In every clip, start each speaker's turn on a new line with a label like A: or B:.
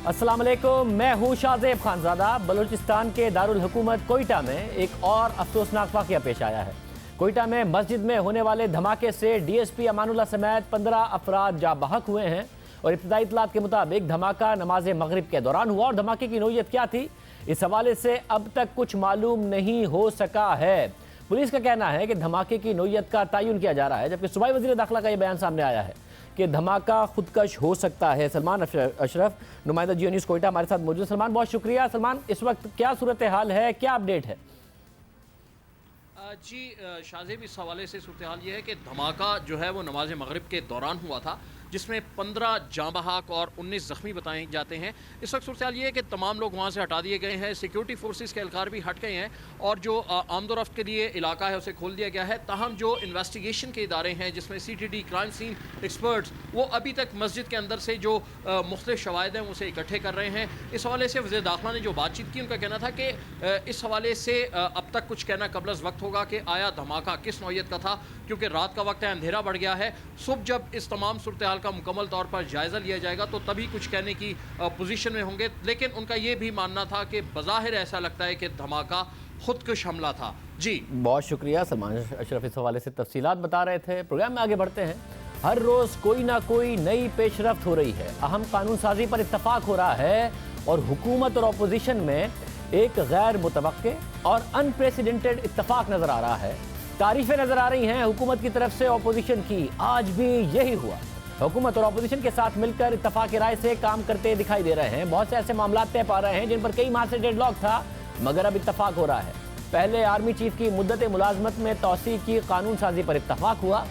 A: अस्सलाम वालेकुम, मैं हूँ शाहजेब खानजादा। बलूचिस्तान के दारुल हुकूमत कोयटा में एक और अफसोसनाक वाक़या पेश आया है। कोयटा में मस्जिद में होने वाले धमाके से डीएसपी अमानुल्लाह समेत 15 अफराद जा बहक हुए हैं और इब्तदाई इत्तलात के मुताबिक धमाका नमाज मगरिब के दौरान हुआ और धमाके की नौयत क्या थी, इस हवाले से अब तक कुछ मालूम नहीं हो सका है। पुलिस का कहना है कि धमाके की नौयत का तयन किया जा रहा है, जबकि सूबाई वज़ीर दाखिला का यह बयान सामने आया है कि धमाका खुदकश हो सकता है। सलमान अशरफ, नुमाइंदा जियो न्यूज़ कोयटा, हमारे साथ मौजूद। सलमान, बहुत शुक्रिया। सलमान, इस वक्त क्या सूरत हाल है, क्या अपडेट है?
B: जी शाहजेब, इस हवाले से सूरत हाल ये है कि धमाका जो है वो नमाज मगरिब के दौरान हुआ था, जिसमें 15 जाँ बहक और 19 ज़ख्मी बताए जाते हैं। इस वक्त सूरत हाल ये है कि तमाम लोग वहाँ से हटा दिए गए हैं, सिक्योरिटी फोर्सेस के एहलकार भी हट गए हैं और जो आमदोरफ्त के लिए इलाका है उसे खोल दिया गया है। ताहम जो इन्वेस्टिगेशन के इदारे हैं, जिसमें CTD, क्राइम सीन एक्सपर्ट्स, वो अभी तक मस्जिद के अंदर से जो मुख्तलिफ शवाहिद हैं उसे इकट्ठे कर रहे हैं। इस हवाले से वज़ीर दाखिला ने जो बातचीत की, उनका कहना था कि इस हवाले से अब तक कुछ कहना कबल अज़ वक्त होगा कि आया धमाका किस नौयत का था, क्योंकि रात का वक्त है, अंधेरा बढ़ गया है। सुबह जब इस तमाम सूरत हाल का मुकम्मल तौर पर जायज़ा लिया जाएगा तो तभी कुछ कहने की पोजीशन में होंगे। लेकिन उनका ये भी मानना था कि बज़ाहिर ऐसा लगता है कि धमाका खुदकुश हमला था। जी
A: बहुत शुक्रिया सलमान अशरफ, इस हवाले से तफसीलात बता रहे थे। प्रोग्राम में आगे बढ़ते हैं। हर रोज़ कोई ना कोई नई पेशरफ्त हो रही है, अहम कानून साजी पर इत्तफाक हो रहा है और हुकूमत और अपोजिशन में एक गैर मुतवक्के और अनप्रेसिडेंटेड इत्तफाक नजर आ रहा है। तारीफें नजर आ रही हैं हुकूमत की तरफ से अपोजिशन की। आज भी यही हुआ, हुकूमत और अपोजिशन के साथ मिलकर इत्तफाक राय से काम करते दिखाई दे रहे हैं। बहुत से ऐसे मामला तय पा रहे हैं जिन पर कई माह से डेडलॉक था, मगर अब इत्तफाक हो रहा है। पहले आर्मी चीफ की मुद्दत मुलाजमत में तौसी की कानून साजी पर इत्तफाक हुआ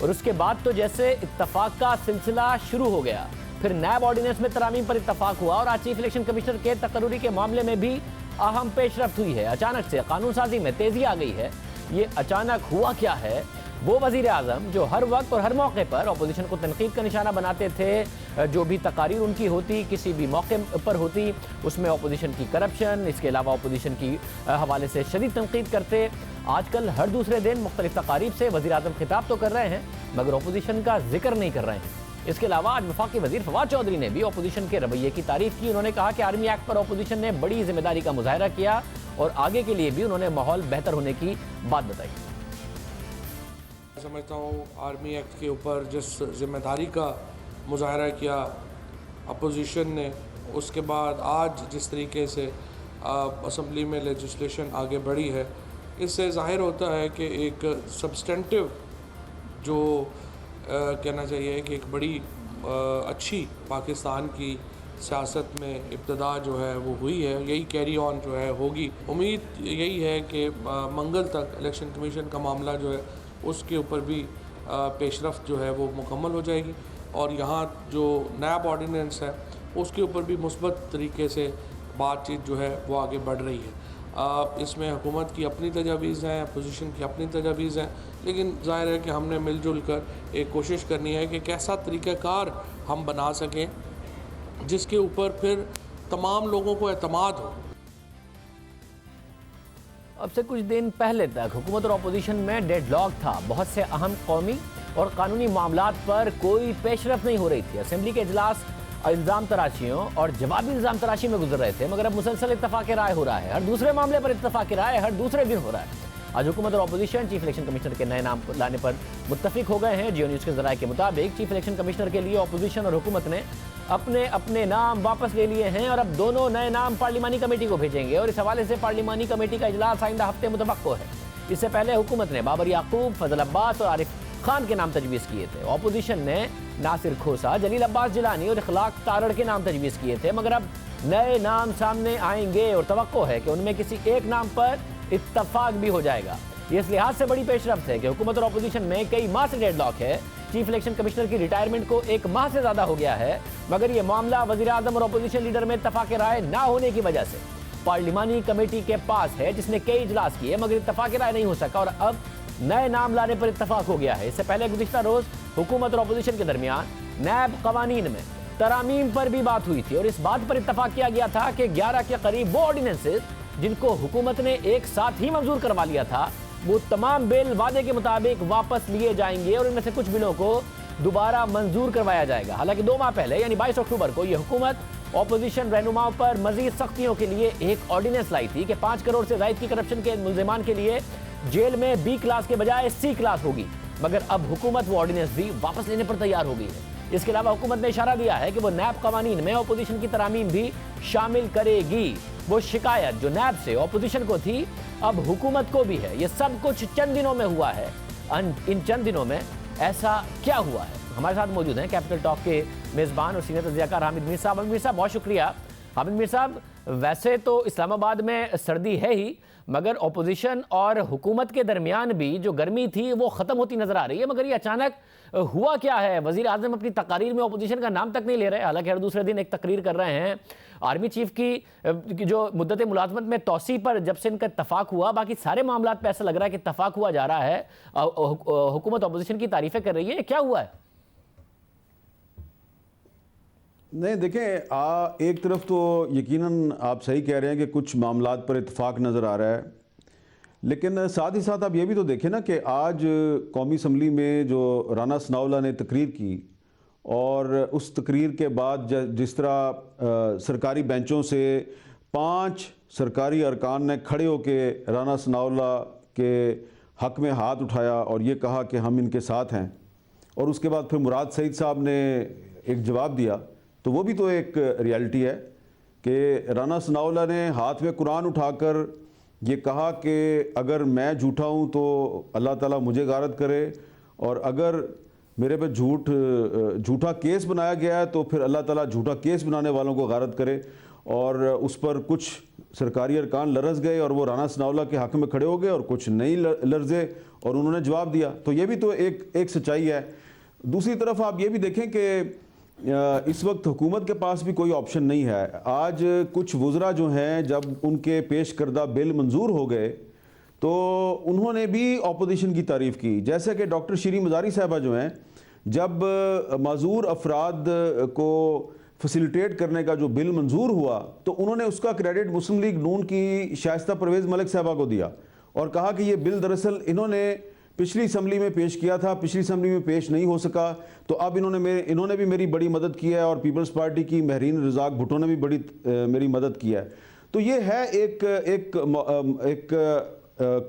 A: और उसके बाद तो जैसे इत्तफाक का सिलसिला शुरू हो गया। फिर नैब ऑर्डिनेंस में तरामीम पर इत्तफाक हुआ और आज चीफ इलेक्शन कमिश्नर के तकर्रुरी के मामले में भी अहम पेशरफ्त हुई है। अचानक से कानून साजी में तेजी आ गई है। ये अचानक हुआ क्या है? वो वजीर आज़म जो हर वक्त और हर मौके पर अपोजिशन को तनकीद का निशाना बनाते थे, जो भी तकारीर उनकी होती, किसी भी मौके पर होती, उसमें अपोजिशन की करप्शन, इसके अलावा अपोजिशन की हवाले से शदीद तनकीद करते, आजकल हर दूसरे दिन मुख्तलिफ तकारीब से वजीर आज़म खिताब तो कर रहे हैं मगर अपोजिशन का जिक्र नहीं कर रहे हैं। इसके अलावा आज वफाकी वजीर फवाद चौधरी ने भी अपोजिशन के रवैये की तारीफ की। उन्होंने कहा कि आर्मी एक्ट पर अपोजिशन ने बड़ी जिम्मेदारी का मुजाहरा किया और आगे के लिए भी उन्होंने माहौल बेहतर होने की बात बताई।
C: समझता हूँ आर्मी एक्ट के ऊपर जिस जिम्मेदारी का मुजाहरा किया अपोजिशन ने, उसके बाद आज जिस तरीके से असम्बली में लेजिस्लेशन आगे बढ़ी है, इससे ज़ाहिर होता है कि एक सब्सटेंटिव जो कहना चाहिए कि एक बड़ी अच्छी पाकिस्तान की सियासत में इब्तदा जो है वो हुई है। यही कैरी ऑन जो है होगी। उम्मीद यही है कि मंगल तक इलेक्शन कमीशन का मामला जो है उसके ऊपर भी पेशरफ्त जो है वो मुकम्मल हो जाएगी और यहाँ जो नैब ऑर्डिनेंस है उसके ऊपर भी मुस्बत तरीके से बातचीत जो है वो आगे बढ़ रही है। इसमें हुकूमत की अपनी तजावीज़ हैं, अपोजिशन की अपनी तजावीज़ हैं, लेकिन ज़ाहिर है कि हमने मिलजुल कर एक कोशिश करनी है कि कैसा तरीक़ाकार हम बना सकें जिसके ऊपर फिर तमाम लोगों को एतमाद हो।
A: अब से कुछ दिन पहले तक हुकूमत और अपोजिशन में डेडलॉक था। बहुत से अहम कौमी और कानूनी मामलात पर कोई पेशरफ्त नहीं हो रही थी। असेंबली के इजलास इल्ज़ाम तराशियों और जवाबी इल्ज़ाम तराशी में गुजर रहे थे, मगर अब मुसलसल इत्तफाक राय हो रहा है। हर दूसरे मामले पर इत्तफाक राय हर दूसरे दिन हो रहा है। आज हुकूमत और अपोजिशन चीफ इलेक्शन कमिश्नर के नए नाम लाने पर मुत्तफिक हो गए हैं। जियो न्यूज़ के ज़राए के मुताबिक चीफ इलेक्शन कमिश्नर के लिए अपोजिशन और हुकूमत ने अपने अपने नाम वापस ले लिए हैं और अब दोनों नए नाम पार्लिमानी कमेटी को भेजेंगे और इस हवाले से पार्लिमानी कमेटी का इजलास आइंदा हफ्ते मुतवक्को है। इससे पहले हुकूमत ने बाबर याकूब, फजल अब्बास और आरिफ खान के नाम तजवीज़ किए थे। अपोजिशन ने नासिर खोसा, जलील अब्बास जिलानी और इखलाक तारड़ के नाम तजवीज़ किए थे, मगर अब नए नाम सामने आएंगे और तवक्को है कि उनमें किसी एक नाम पर इत्तफाक भी हो जाएगा। ये इस लिहाज से बड़ी पेशरफ्त है कि हुकूमत और अपोजिशन में कई माह से डेडलॉक है। चीफ इलेक्शन कमिश्नर की रिटायरमेंट को एक माह से ज़्यादा हो गया है, मगर यह मामला वज़ीर आज़म और अपोजिशन लीडर में इत्तफाक राय ना होने की वजह से पार्लिमानी कमेटी के पास है, जिसने कई इजलास किए मगर इत्तफाक राय नहीं हो सका और अब नए नाम लाने पर इत्तफाक हो गया है। इससे पहले गुज़िश्ता रोज़ हुकूमत और अपोजिशन के दरमियान नैब कवानीन में तरामीम पर भी बात हुई थी और इस बात पर इत्तफाक किया गया था कि 11 के करीब वो ऑर्डिनेंसेस जिनको हुकूमत ने एक साथ ही मंजूर करवा लिया था, वो तमाम बिल वादे के मुताबिक वापस लिए जाएंगे और इनमें से कुछ बिलों को दोबारा मंजूर करवाया जाएगा। हालांकि 2 माह पहले यानी 22 अक्टूबर को यह हुकूमत ऑपोजिशन रहनुमाओं पर मजीद सख्तियों के लिए एक ऑर्डिनेंस लाई थी कि 5 करोड़ से ज्यादा की करप्शन के मुल्जिमान के लिए जेल में बी क्लास के बजाय सी क्लास होगी। मगर अब हुकूमत वो ऑर्डिनेंस भी वापस लेने पर तैयार हो गई है। इसके अलावा हुकूमत ने इशारा दिया है कि वो नैब कवानीन में ऑपोजिशन की तरामीम भी शामिल करेगी। वो शिकायत जो नैब से ऑपोजिशन को थी अब हुकूमत को भी है। ये सब कुछ चंद दिनों में हुआ है। इन चंद दिनों में ऐसा क्या हुआ है? हमारे साथ मौजूद हैं कैपिटल टॉक के मेज़बान और सीनियर तज्ज़ियाकार हामिद मीर साहब। हामिद मीर साहब बहुत शुक्रिया। हामिद मीर साहब, वैसे तो इस्लामाबाद में सर्दी है ही, मगर ऑपोजिशन और हुकूमत के दरमियान भी जो गर्मी थी वो ख़त्म होती नज़र आ रही है। मगर ये अचानक हुआ क्या है? वज़ीर आज़म अपनी तकारीर में ऑपोजिशन का नाम तक नहीं ले रहे, हालांकि हर दूसरे दिन एक तकरीर कर रहे हैं। आर्मी चीफ की जो मुद्दत मुलाजमत में तोसी पर जब से इनका इत्तफाक हुआ, बाकी सारे मामला पे ऐसा लग रहा है कि इत्तफाक हुआ जा रहा है। हुकूमत ऑपोजिशन की तारीफ़ें कर रही है। क्या हुआ है?
D: नहीं देखें, एक तरफ तो यकीनन आप सही कह रहे हैं कि कुछ मामलात पर इत्तेफाक नज़र आ रहा है, लेकिन साथ ही साथ आप ये भी तो देखें ना कि आज कौमी असम्बली में जो राना सनाउल्लाह ने तकरीर की और उस तकरीर के बाद जिस तरह सरकारी बेंचों से 5 सरकारी अरकान ने खड़े होकर राना सनाउल्लाह के हक़ में हाथ उठाया और ये कहा कि हम इनके साथ हैं, और उसके बाद फिर मुराद सईद साहब ने एक जवाब दिया, तो वो भी तो एक रियलिटी है कि राना सनाउल्लाह ने हाथ में कुरान उठाकर ये कहा कि अगर मैं झूठा हूँ तो अल्लाह ताला मुझे गारत करे, और अगर मेरे पे झूठा केस बनाया गया है तो फिर अल्लाह ताला झूठा केस बनाने वालों को गारत करे। और उस पर कुछ सरकारी अरकान लरज़ गए और वो राना सनाउल्लाह के हक़ में खड़े हो गए, और कुछ नहीं लरज़े और उन्होंने जवाब दिया। तो ये भी तो एक सच्चाई है। दूसरी तरफ आप ये भी देखें कि इस वक्त हुकूमत के पास भी कोई ऑप्शन नहीं है। आज कुछ वज़रा जो हैं, जब उनके पेश करदा बिल मंजूर हो गए तो उन्होंने भी ऑपोजिशन की तारीफ़ की। जैसे कि डॉक्टर शीरी मज़ारी साहबा जो हैं, जब माजूर अफराद को फैसिलिटेट करने का जो बिल मंजूर हुआ तो उन्होंने उसका क्रेडिट मुस्लिम लीग नून की शाइस्ता परवेज़ मलिक साहबा को दिया और कहा कि ये बिल दरअसल इन्होंने पिछली असम्बली में पेश किया था, पिछली असम्बली में पेश नहीं हो सका, तो अब इन्होंने भी मेरी बड़ी मदद की है, और पीपल्स पार्टी की महरीन रज़ाक भुट्टो ने भी बड़ी मेरी मदद की है। तो ये है एक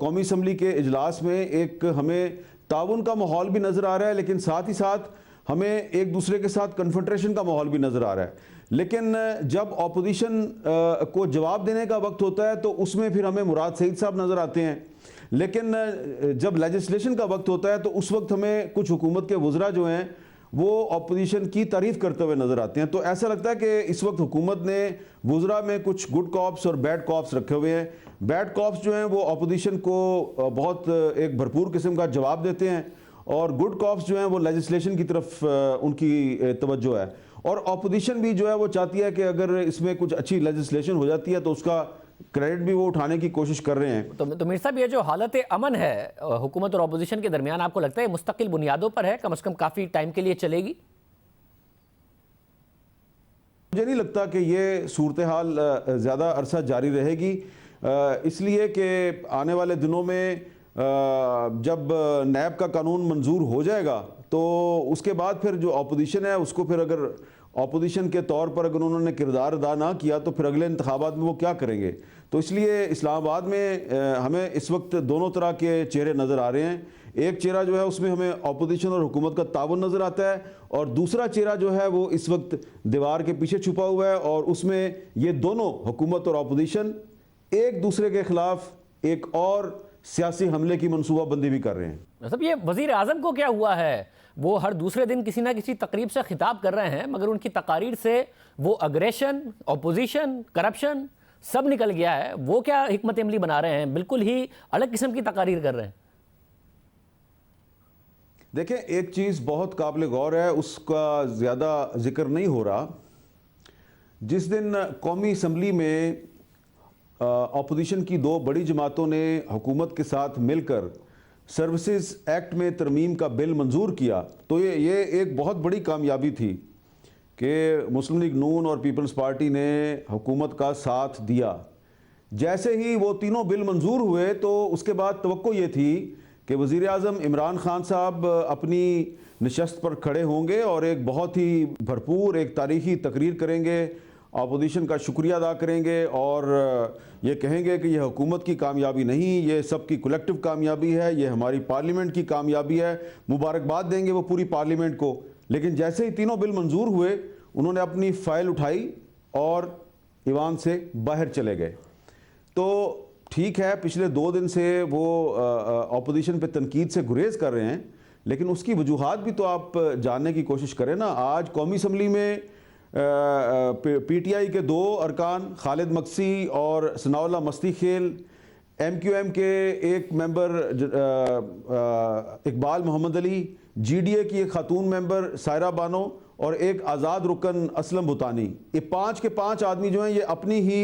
D: कौमी असम्बली के इजलास में एक हमें ताउन का माहौल भी नज़र आ रहा है, लेकिन साथ ही साथ हमें एक दूसरे के साथ कन्फ्रंटेशन का माहौल भी नज़र आ रहा है। लेकिन जब ऑपोजिशन को जवाब देने का वक्त होता है तो उसमें फिर हमें मुराद सईद साहब नज़र आते हैं, लेकिन जब लेजिस्लेशन का वक्त होता है तो उस वक्त हमें कुछ हुकूमत के वज़रा जो हैं वो ऑपोजिशन की तारीफ़ करते हुए नज़र आते हैं। तो ऐसा लगता है कि इस वक्त हुकूमत ने वज़रा में कुछ गुड कॉप्स और बैड कॉप्स रखे हुए हैं। बैड कॉप्स जो हैं वो ऑपोजिशन को बहुत एक भरपूर किस्म का जवाब देते हैं, और गुड कॉप्स जो हैं वो लेजिस्लेशन की तरफ उनकी तवज्जो है। और ऑपोजिशन भी जो है वो चाहती है कि अगर इसमें कुछ अच्छी लेजिस्लेशन हो जाती है तो उसका क्रेडिट भी वो उठाने की कोशिश कर रहे हैं।
A: तो मीर साहब, ये जो हालत अमन है हुकूमत और ऑपोजिशन के दरमियान, आपको लगता है मुस्तकिल बुनियादों पर है, कम से कम काफ़ी टाइम के लिए चलेगी?
D: मुझे नहीं लगता कि ये सूरत हाल ज़्यादा अरसा जारी रहेगी, इसलिए कि आने वाले दिनों में जब नैब का कानून मंजूर हो जाएगा तो उसके बाद फिर जो ऑपोजिशन है उसको फिर अगर ऑपोजिशन के तौर पर अगर उन्होंने किरदार अदा ना किया तो फिर अगले इंतखाबात में वो क्या करेंगे। तो इसलिए इस्लामाबाद में हमें इस वक्त दोनों तरह के चेहरे नज़र आ रहे हैं। एक चेहरा जो है उसमें हमें ऑपोजिशन और हुकूमत का ताउन नज़र आता है, और दूसरा चेहरा जो है वो इस वक्त दीवार के पीछे छुपा हुआ है, और उसमें ये दोनों हुकूमत और ऑपोजिशन एक दूसरे के खिलाफ एक और सियासी हमले की मनसूबाबंदी भी कर रहे हैं।
A: मतलब ये वज़ीर आज़म को क्या हुआ है? वो हर दूसरे दिन किसी ना किसी तकरीब से खिताब कर रहे हैं, मगर उनकी तकारीर से वो अग्रेशन, ऑपोजिशन, करप्शन सब निकल गया है। वो क्या हिकमत अमली बना रहे हैं? बिल्कुल ही अलग किस्म की तकारीर कर रहे हैं।
D: देखें, एक चीज़ बहुत काबिल गौर है, उसका ज़्यादा जिक्र नहीं हो रहा। जिस दिन कौमी असम्बली में ऑपोजिशन की 2 बड़ी जमातों ने हुकूमत के साथ मिलकर सर्विसेज एक्ट में तरमीम का बिल मंजूर किया, तो ये एक बहुत बड़ी कामयाबी थी कि मुस्लिम लीग नून और पीपल्स पार्टी ने हुकूमत का साथ दिया। जैसे ही वो तीनों बिल मंजूर हुए तो उसके बाद तवक्को ये थी कि वज़ीर आज़म इमरान खान साहब अपनी नशस्त पर खड़े होंगे और एक बहुत ही भरपूर एक तारीख़ी तकरीर करेंगे अपोजिशन का शुक्रिया अदा करेंगे और ये कहेंगे कि यह हुकूमत की कामयाबी नहीं, ये सबकी कलेक्टिव कामयाबी है, ये हमारी पार्लियामेंट की कामयाबी है। मुबारकबाद देंगे वो पूरी पार्लियामेंट को। लेकिन जैसे ही तीनों बिल मंजूर हुए, उन्होंने अपनी फाइल उठाई और ईवान से बाहर चले गए। तो ठीक है, पिछले 2 दिन से वो अपोजिशन पे तनकीद से गुरेज कर रहे हैं, लेकिन उसकी वजूहात भी तो आप जानने की कोशिश करें ना। आज कौमी असम्बली में PTI के 2 अरकान खालिद मक्सी और सनाउल्लाह मस्ती खेल, MQM के एक मेंबर इकबाल मोहम्मद अली, GDA की एक खातून मेंबर सायरा बानो और एक आज़ाद रुकन असलम भूतानी, ये 5 के 5 आदमी जो हैं ये अपनी ही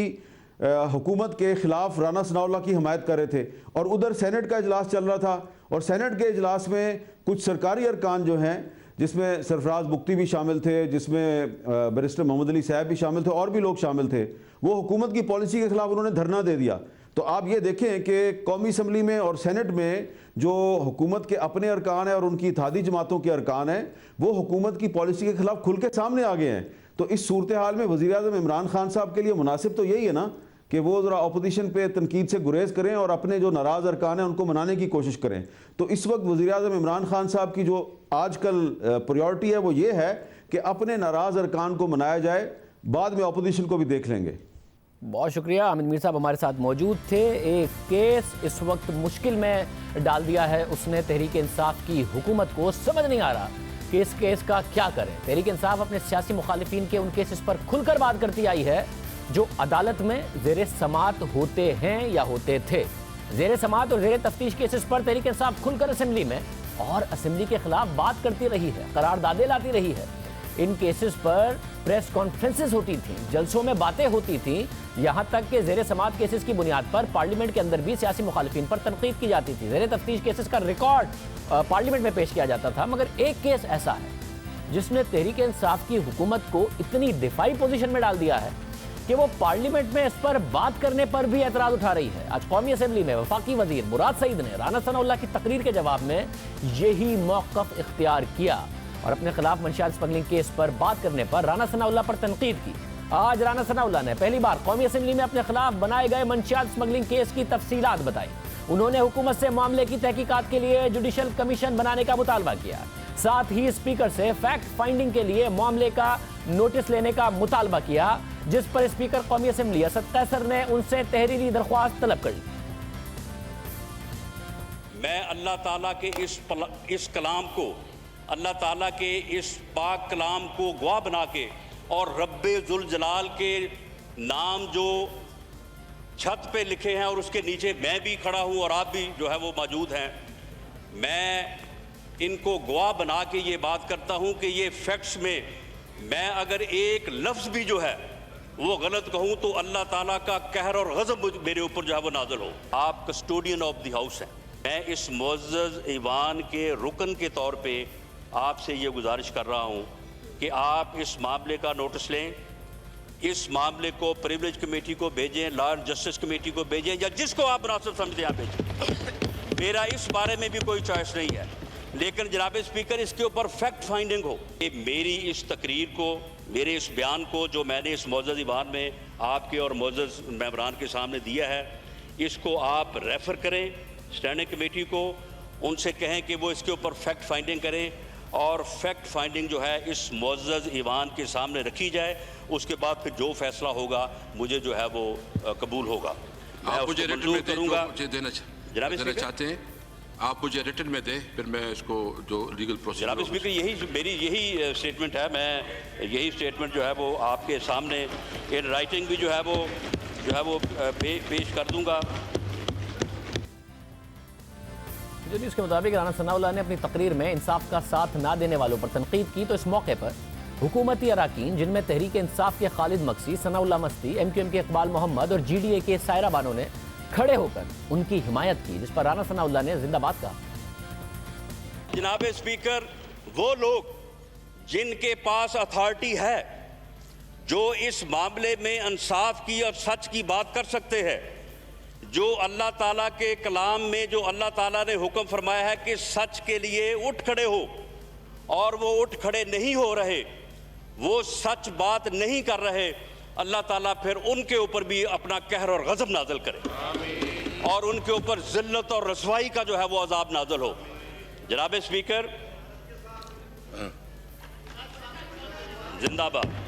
D: हुकूमत के ख़िलाफ़ राना सनाउल्लाह की हमायत कर रहे थे। और उधर सेनेट का इजलास चल रहा था और सेनेट के इजलास में कुछ सरकारी अरकान जो हैं, जिसमें सरफराज बुख्ती भी शामिल थे, जिसमें बैरिस्टर मोहम्मद अली साहब भी शामिल थे और भी लोग शामिल थे, वो हुकूमत की पॉलिसी के ख़िलाफ़ उन्होंने धरना दे दिया। तो आप ये देखें कि कौमी असम्बली में और सेनेट में जो हुकूमत के अपने अरकान हैं और उनकी इत्तेहादी जमातों के अरकान हैं, वो हुकूमत की पॉलिसी के ख़िलाफ़ खुल के सामने आ गए हैं। तो इस सूरत हाल में वज़ीर-ए-आज़म इमरान खान साहब के लिए मुनासिब तो यही है ना कि वो ज़रा अपोजिशन पे तनकीद से गुरेज करें और अपने जो नाराज़ अरकान हैं उनको मनाने की कोशिश करें। तो इस वक्त वज़ीर-ए-आज़म इमरान खान साहब की जो आजकल प्रायोरिटी है वो ये है कि अपने नाराज़ अरकान को मनाया जाए, बाद में अपोजिशन को भी देख लेंगे।
A: बहुत शुक्रिया। आमिर मीर साहब हमारे साथ मौजूद थे। एक केस इस वक्त मुश्किल में डाल दिया है उसने तहरीक इंसाफ की हुकूमत को। समझ नहीं आ रहा कि इस केस का क्या करें। तहरीक इंसाफ अपने सियासी मुखालिफिन के उन केसेस पर खुलकर बात करती आई है जो अदालत में ज़ेर समात होते हैं या होते थे। ज़ेर समात और ज़ेर तफ्तीश केसेस पर तहरीक इंसाफ खुलकर असेंबली में और असेंबली के खिलाफ बात करती रही है, करारदादें लाती रही है। इन केसेस पर प्रेस कॉन्फ्रेंसेस होती थी, जलसों में बातें होती थी, यहाँ तक कि ज़ेर समात केसेस की बुनियाद पर पार्लियामेंट के अंदर भी सियासी मुखालिफिन पर तनकीद की जाती थी। ज़ेर तफ्तीश केसेस का रिकॉर्ड पार्लियामेंट में पेश किया जाता था। मगर एक केस ऐसा है जिसने तहरीक इंसाफ की हुकूमत को इतनी दिफाई पोजीशन में डाल दिया है कि वो पार्लियामेंट में इस पर बात करने पर भी एतराज उठा रही है। आज कौमी असेंबली में वफाकी वजीर मुराद सईद ने राना सनाउल्लाह की तकरीर के जवाब में यही मौक़िफ़ इख्तियार किया और अपने खिलाफ मंशियात स्मगलिंग केस पर बात करने पर राना सनाउल्लाह पर तनकीद की। आज राना सनाउल्लाह ने पहली बार कौमी असेंबली में अपने खिलाफ बनाए गए मंशियात स्मगलिंग केस की तफसीलात बताई। उन्होंने हुकूमत से मामले की तहकीकात के लिए जुडिशल कमीशन बनाने का मुतालबा किया। साथ ही स्पीकर से फैक्ट फाइंडिंग के लिए मामले का नोटिस लेने का मुतालबा किया, जिस पर स्पीकर कौमी असेंबली असद कैसर ने उनसे तहरीरी दरख्वास्त तलब कर ली।
E: मैं अल्लाह ताला के इस कलाम को, अल्लाह ताला के इस पाक कलाम को गवाह बना के और रब्बे जुल जलाल के नाम जो छत पे लिखे हैं और उसके नीचे मैं भी खड़ा हूँ और आप भी जो है वो मौजूद हैं, मैं इनको गवाह बना के ये बात करता हूँ कि ये फैक्ट्स में मैं अगर एक लफ्ज़ भी जो है वो गलत कहूँ तो अल्लाह ताला का कहर और गज़ब मेरे ऊपर जो है वो नाज़िल हो। आप कस्टोडियन ऑफ द हाउस हैं। मैं इस मुअज़्ज़ज़ ईवान के रुकन के तौर पे आपसे ये गुजारिश कर रहा हूँ कि आप इस मामले का नोटिस लें, इस मामले को प्रिविलेज कमेटी को भेजें, लॉ एंड जस्टिस कमेटी को भेजें या जिसको आप मुनासिब समझते हैं आप भेजें। मेरा इस बारे में भी कोई चॉइस नहीं है, लेकिन जनाब स्पीकर इसके ऊपर फैक्ट फाइंडिंग हो। मेरी इस तकरीर को, मेरे इस बयान को जो मैंने इस मुअज़्ज़ज़ ईवान में आपके और मुअज़्ज़ज़ मेंबरान के सामने दिया है, इसको आप रेफ़र करें स्टैंडिंग कमेटी को, उनसे कहें कि वो इसके ऊपर फैक्ट फाइंडिंग करें और फैक्ट फाइंडिंग जो है इस मुअज़्ज़ज़ ईवान के सामने रखी जाए। उसके बाद फिर जो फैसला होगा मुझे जो है वो कबूल होगा।
F: आप मुझे रिटन में
E: करूँगा।
F: मुझे देना चाहते हैं, आप मुझे रिटन में दें, फिर मैं इसको जो लीगल प्रोसीजर।
E: जनाब स्पीकर यही स्टेटमेंट है। मैं यही स्टेटमेंट जो है वो आपके सामने इन राइटिंग भी जो है वो पेश कर दूंगा।
A: इसके मुताबिक राना सनाउल्लाह ने अपनी तकरीर में इंसाफ का साथ ना देने वालों पर तनकीद की। तो इस मौके पर हुकूमती अराकीन, जिनमें तहरीक इंसाफ के खालिद मक्सी, सनाउल्लाह मस्ती, MQM के इकबाल मोहम्मद और GDA के सायरा बानो ने खड़े होकर उनकी हिमायत की, जिस पर राना सनाउल्लाह ने जिंदाबाद कहा।
E: जनाब स्पीकर, वो लोग जिनके पास अथॉरिटी है, जो इस मामले में इंसाफ की और सच की बात कर सकते हैं, जो अल्लाह ताला के कलाम में जो अल्लाह ताला ने हुक्म फरमाया है कि सच के लिए उठ खड़े हो, और वो उठ खड़े नहीं हो रहे, वो सच बात नहीं कर रहे, अल्लाह ताला फिर उनके ऊपर भी अपना कहर और गज़ब नाज़िल करे और उनके ऊपर ज़िल्लत और रसवाई का जो है वो अज़ाब नाज़िल हो। जनाब स्पीकर, जिंदाबाद।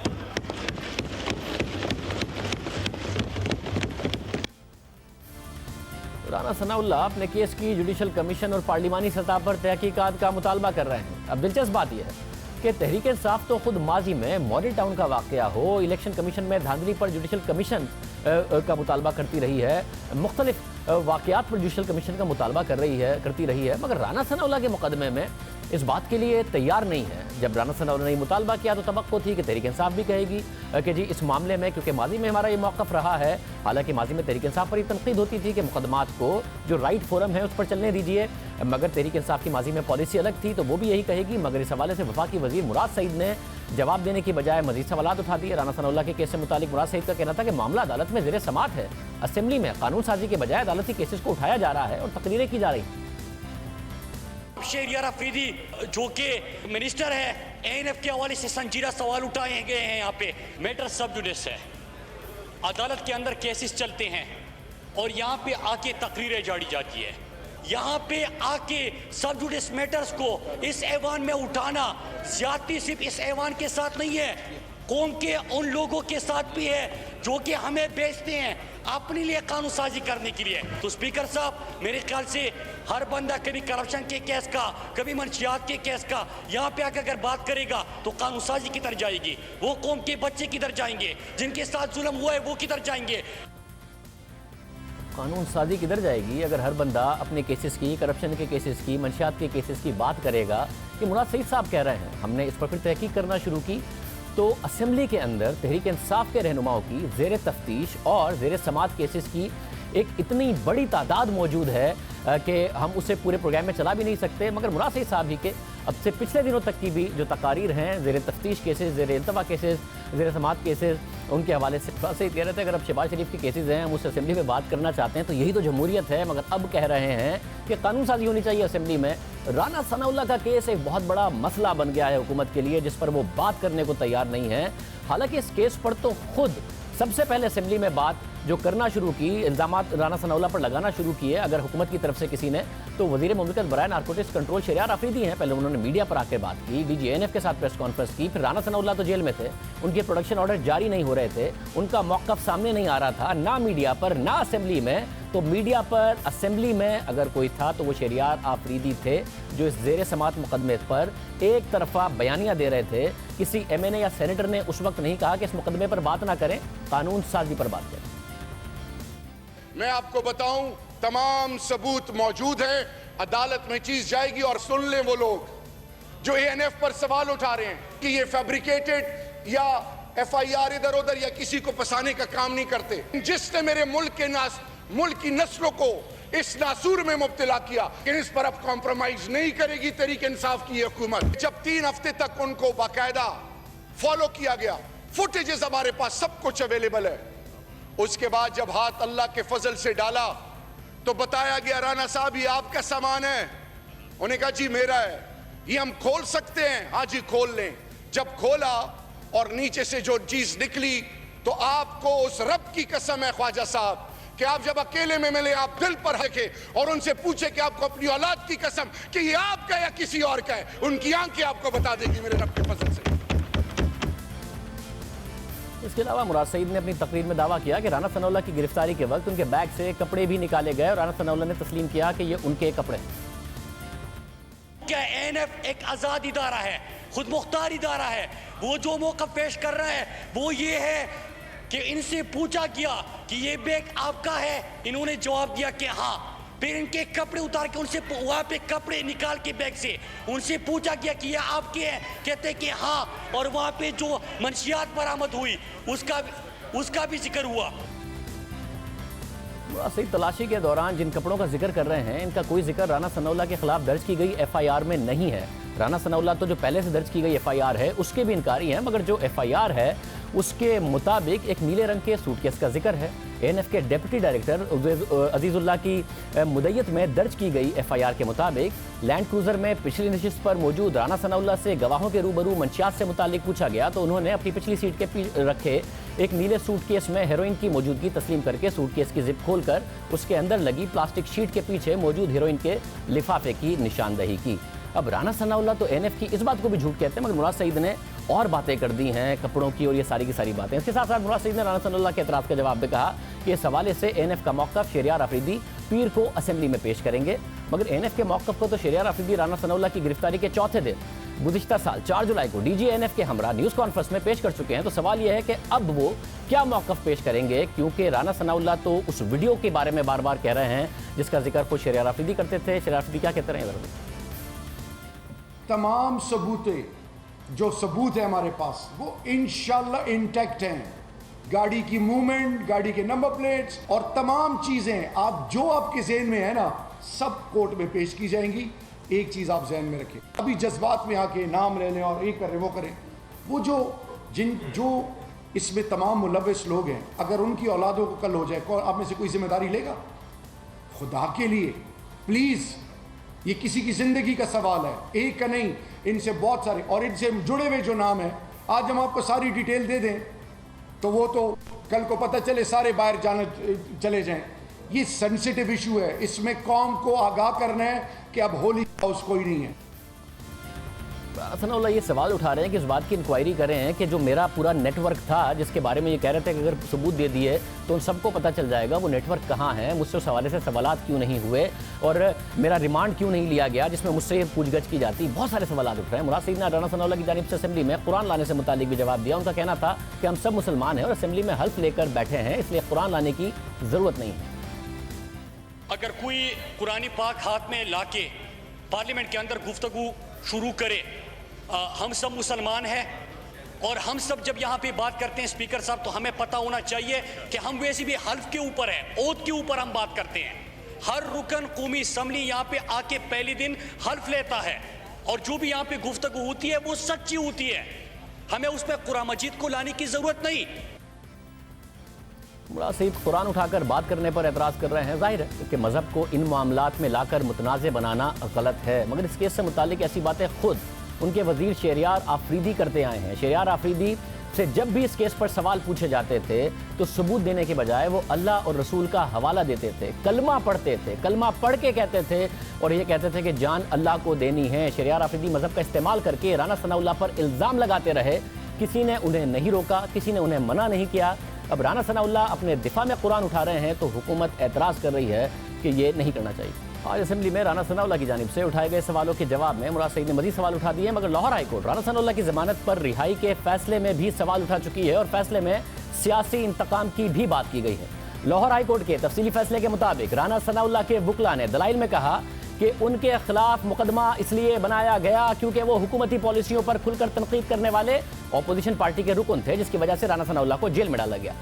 A: राना सनाउल्लाह अपने केस की जुडिशल कमीशन और पार्लिमानी सतह पर तहकीकात का मुतालबा कर रहे हैं। अब दिलचस्प बात यह है कि तहरीक इंसाफ तो खुद माजी में मॉडल टाउन का वाकया हो, इलेक्शन कमीशन में धांधली पर जुडिशल कमीशन का मुतालबा करती रही है, मुख्तलिफ वाकयात पर जुडिशल कमीशन का मुतालबा करती रही है, मगर राना सनाउल्लाह के मुकदमे में इस बात के लिए तैयार नहीं है। जब राना सनाउल्लाह ने मुतालबा किया तो तवक्को थी कि तहरीक इंसाफ भी कहेगी कि जी इस मामले में, क्योंकि माजी में हमारा ये मौक़िफ़ रहा है, हालांकि माजी में तहरीक इंसाफ पर ये तनकीद होती थी कि मुकदमात को जो राइट फोरम है उस पर चलने दीजिए, मगर तहरीक इंसाफ की माजी में पॉलिसी अलग थी तो वो भी यही कहेगी। मगर इस हवाले से वफाकी वज़ीर मुराद सईद ने जवाब देने की बजाय मज़ीद सवालात उठा दिए। राना सनाउल्लाह के केस से मुतालिक मुराद सईद का कहना था कि मामला अदालत में ज़ेर समाअत है, असेंबली में कानून साजी के बजाय अदालती केसेस को उठाया जा रहा है और तकरीरें की जा रही हैं।
G: शहरियार अफरीदी जो कि मिनिस्टर है, ANF के हवाले से संजीदा सवाल उठाए गए हैं। यहाँ पे मैटर सब जुडिस है, अदालत के अंदर केसेस चलते हैं और यहाँ पे आके तकरीरें जारी जाती है। यहाँ पे आके सब जुडिस मैटर्स को इस ऐवान में उठाना ज्यादती सिर्फ इस ऐवान के साथ नहीं है, कौम के उन लोगों के साथ भी है जो कि हमें बेचते हैं अपने लिए कानून साजी करने के लिए। तो स्पीकर साहब, मेरे ख्याल से हर बंदा कभी करप्शन के केस का, कभी मंशियात के केस का यहाँ पे आकर अगर बात करेगा तो कानून साजी किधर जाएगी, वो कौम के बच्चे किधर जाएंगे, जिनके साथ जुल्म हुआ है वो किधर जाएंगे।
A: कानून साजी किधर जाएगी अगर हर बंदा अपने केसेस की, करप्शन के केसेस की, मंशियात के केसेस की बात करेगा। कि मुराद सईद साहब कह रहे हैं, हमने इस पर फिर तहकीक करना शुरू की तो असेंबली के अंदर तहरीक इंसाफ के रहनुमाओं की ज़ेर तफ्तीश और ज़ेर समाअत केसेस की एक इतनी बड़ी तादाद मौजूद है कि हम उसे पूरे प्रोग्राम में चला भी नहीं सकते। मगर मुराद सईद साहब ही के अब से पिछले दिनों तक की भी जो तकारीर हैं, ज़ेर तफ्तीश केसेस, ज़ेर इल्तवा केसेस, ज़ेर समाअत केसेस, उनके हवाले से मुराद सईद कह रहे थे अगर अब शहबाज शरीफ के केसेस हैं हम उस असेंबली में बात करना चाहते हैं तो यही तो जमहूरियत है। मगर अब कह रहे हैं कि कानून साजी होनी चाहिए असेंबली में। राना सनाउल्लाह का केस एक बहुत बड़ा मसला बन गया है हुकूमत के लिए, जिस पर वो बात करने को तैयार नहीं है। हालांकि इस केस पर तो खुद सबसे पहले असेंबली में बात जो करना शुरू की, इल्ज़ामात राना सनाउल्लाह पर लगाना शुरू किए अगर हुकूमत की तरफ से किसी ने, तो वज़ीर मुमलिकत बराए नारकोटिक्स कंट्रोल शहरियार अफरीदी हैं। पहले उन्होंने मीडिया पर आकर बात की, DG ANF के साथ प्रेस कॉन्फ्रेंस की, फिर राना सनाउल्लाह तो जेल में थे, उनके प्रोडक्शन ऑर्डर जारी नहीं हो रहे थे, उनका मौक़िफ़ सामने नहीं आ रहा था, ना मीडिया पर ना असेंबली में। तो मीडिया पर, असेंबली में अगर कोई था तो वो शहरियार आफरीदी थे जो इस ज़ेर समाअत मुकदमे पर एक तरफा बयानियाँ दे रहे थे। किसी MNA या सेनेटर ने उस वक्त नहीं कहा कि इस मुकदमे पर बात ना करें, कानून साजी पर बात करें।
H: मैं आपको बताऊं, तमाम सबूत मौजूद हैं, अदालत में चीज जाएगी और सुन लें वो लोग जो ANF पर सवाल उठा रहे हैं कि ये फैब्रिकेटेड या FIR इधर उधर या किसी को फंसाने का काम नहीं करते। जिसने मेरे मुल्क की नस्लों को इस नासूर में मुब्तला किया कि इस पर अब कॉम्प्रोमाइज नहीं करेगी तहरीक इंसाफ की हुकूमत। जब 3 हफ्ते तक उनको बाकायदा फॉलो किया गया, फुटेजेस हमारे पास सब कुछ अवेलेबल है, उसके बाद जब हाथ अल्लाह के फजल से डाला तो बताया गया राना साहब ये आपका सामान है। उन्होंने कहा जी मेरा है, ये हम खोल सकते हैं? हाँ जी खोल लें। जब खोला और नीचे से जो चीज निकली तो आपको उस रब की कसम है ख्वाजा साहब कि आप जब अकेले में मिले आप दिल पर रखे और उनसे पूछे कि आपको अपनी औलाद की कसम कि ये आपका या किसी और का है, उनकी आंखें आपको बता देगी मेरे रब के फजल से।
A: इसके अलावा मुराद सईद ने अपनी तकरीर में दावा किया कि राना सनाउल्लाह की गिरफ्तारी के वक्त उनके बैग से कपड़े भी निकाले गए और राना सनाउल्लाह ने तस्लीम किया कि ये उनके कपड़े हैं।
G: क्या ANF एक आज़ाद इदारा है, खुद मुख्तार इदारा है। वो जो मौक़िफ़ पेश कर रहा है वो ये है कि इनसे पूछा गया कि ये बैग आपका है, इन्होंने जवाब दिया कि हाँ। फिर इनके कपड़े उतार के उनसे वहाँ पे कपड़े निकाल के बैग से उनसे पूछा गया कि ये आपके हैं, कहते कि हाँ। और वहाँ पे जो मंशियात बरामद हुई उसका भी जिक्र हुआ।
A: सही तलाशी के दौरान जिन कपड़ों का जिक्र कर रहे हैं इनका कोई जिक्र राना सनाउल्लाह के खिलाफ दर्ज की गई FIR में नहीं है। राना सनाउल्लाह तो जो पहले से दर्ज की गई FIR है उसके भी इनकारी हैं, मगर जो FIR है उसके मुताबिक एक नीले रंग के सूटकेस का जिक्र है। एएनएफ के डिप्टी डायरेक्टर अजीजुल्लाह की मुद्दत में दर्ज की गई एफआईआर के मुताबिक लैंड क्रूजर में पिछली नशिस्त पर मौजूद राना सनाउल्लाह से गवाहों के रूबरू मंशियात से मुतालिक पूछा गया तो उन्होंने अपनी पिछली सीट के रखे एक नीले सूटकेस में हेरोइन की मौजूदगी तस्लीम करके सूटकेस की जिप खोलकर उसके अंदर लगी प्लास्टिक शीट के पीछे मौजूद हेरोइन के लिफाफे की निशानदही की। अब राना सनाउल्लाह तो एएनएफ की इस बात को भी झूठ कहते हैं, मगर मुराद सईद ने और बातें कर दी हैं कपड़ों की और ये सारी की सारी बातें। इसके साथ साथ मुराद सईद ने राना सनाउल्लाह के एतराज़ का जवाब भी कहा कि इस हवाले से एएनएफ का मौक़िफ़ शहरियार आफरीदी पीर को असेंबली में पेश करेंगे। मगर एएनएफ के मौक़िफ़ को तो शहरियार आफरीदी राना सनाउल्लाह की गिरफ्तारी के चौथे दिन गुज़िश्ता साल 4 जुलाई को डीजी एएनएफ के हमरा न्यूज़ कॉन्फ्रेंस में पेश कर चुके हैं। तो सवाल यह है कि अब वो क्या मौक़िफ़ पेश करेंगे, क्योंकि राना सनाउल्लाह तो उस वीडियो के बारे में बार बार कह रहे हैं जिसका जिक्र खुद शहरियार आफरीदी करते थे। शहरियार आफरीदी क्या कहते रहे?
I: तमाम जो सबूत है हमारे पास वो इंशाल्लाह इंटैक्ट हैं। गाड़ी की मूवमेंट, गाड़ी के नंबर प्लेट्स और तमाम चीज़ें आप जो आपके जहन में है ना, सब कोर्ट में पेश की जाएंगी। एक चीज़ आप जहन में रखें, अभी जज्बात में आके नाम ले लें और ये करें वो करें, वो जो इसमें तमाम मुलव्विस लोग हैं, अगर उनकी औलादों को कल हो जाए, कौन आप में से कोई जिम्मेदारी लेगा? खुदा के लिए प्लीज़, ये किसी की ज़िंदगी का सवाल है, एक का नहीं, इनसे बहुत सारे और इनसे जुड़े हुए जो नाम हैं, आज हम आपको सारी डिटेल दे दें तो वो तो कल को पता चले सारे बाहर जाने चले जाएं। ये सेंसिटिव इशू है, इसमें कौम को आगाह करना है कि अब होली हाउस कोई नहीं है।
A: सनाउल्लाह ये सवाल उठा रहे हैं कि इस बात की इंक्वायरी करें हैं कि जो मेरा पूरा नेटवर्क था जिसके बारे में ये कह रहे थे कि अगर सबूत दे दिए तो उन सबको पता चल जाएगा वो नेटवर्क कहाँ है, मुझसे उस हवाले से सवालात क्यों नहीं हुए और मेरा रिमांड क्यों नहीं लिया गया जिसमें मुझसे पूछगछ की जाती। बहुत सारे सवाल उठ रहे हैं। मुराद सईद ने राना सनाउल्लाह की जानिब से असेंबली में कुरान लाने से मुतालिक भी जवाब दिया। उनका कहना था कि हम सब मुसलमान हैं और असेंबली में हल्फ लेकर बैठे हैं, इसलिए कुरान लाने की ज़रूरत नहीं है।
G: अगर कोई कुरानी पाक हाथ में लाके पार्लियामेंट के अंदर गुफ्तगू शुरू करे, हम सब मुसलमान हैं और हम सब जब यहाँ पे बात करते हैं स्पीकर साहब, तो हमें पता होना चाहिए कि हम वैसे भी हल्फ के ऊपर हैं, ओथ के ऊपर हम बात करते हैं। हर रुकन कौमी असम्बली यहाँ पे आके पहले दिन हल्फ लेता है और जो भी यहाँ पे गुफ्तगू होती है वो सच्ची होती है। हमें उस पर कुरान मजीद को लाने की जरूरत नहीं।
A: मुराद सईद कुरान उठाकर बात करने पर एतराज़ कर रहे हैं। जाहिर है कि मज़हब को इन मामलात में लाकर मुतनाज़ बनाना गलत है, मगर इस केस से मुतालिक ऐसी बातें खुद उनके वज़ीर शहरियार आफरीदी करते आए हैं। शहरियार आफरीदी से जब भी इस केस पर सवाल पूछे जाते थे तो सबूत देने के बजाय वो अल्लाह और रसूल का हवाला देते थे, कलमा पढ़ते थे, कलमा पढ़ के कहते थे और ये कहते थे कि जान अल्लाह को देनी है। शहरियार आफरीदी मज़हब का इस्तेमाल करके राना सनाउल्लाह पर इल्ज़ाम लगाते रहे, किसी ने उन्हें नहीं रोका, किसी ने उन्हें मना नहीं किया। अब राना सनाउल्लाह अपने दिफा में कुरान उठा रहे हैं तो हुकूमत एतराज़ कर रही है कि ये नहीं करना चाहिए। आज असेंबली में राना सनाउल्लाह की जानिब से उठाए गए सवालों के जवाब में मुराद सईद ने मज़ीद सवाल उठा दिए, मगर लाहौर हाई कोर्ट राना सनाउल्लाह की ज़मानत पर रिहाई के फैसले में भी सवाल उठा चुकी है और फैसले में सियासी इंतकाम की भी बात की गई है। लाहौर हाई कोर्ट के तफसीली फैसले के मुताबिक राना सनाउल्लाह के वकला ने दलाइल में कहा कि उनके खिलाफ मुकदमा इसलिए बनाया गया क्योंकि वो हुकूमती पॉलिसियों पर खुलकर तनकीद करने वाले अपोजिशन पार्टी के रुकन थे, जिसकी वजह से राना सनाउल्लाह को जेल में डाला गया।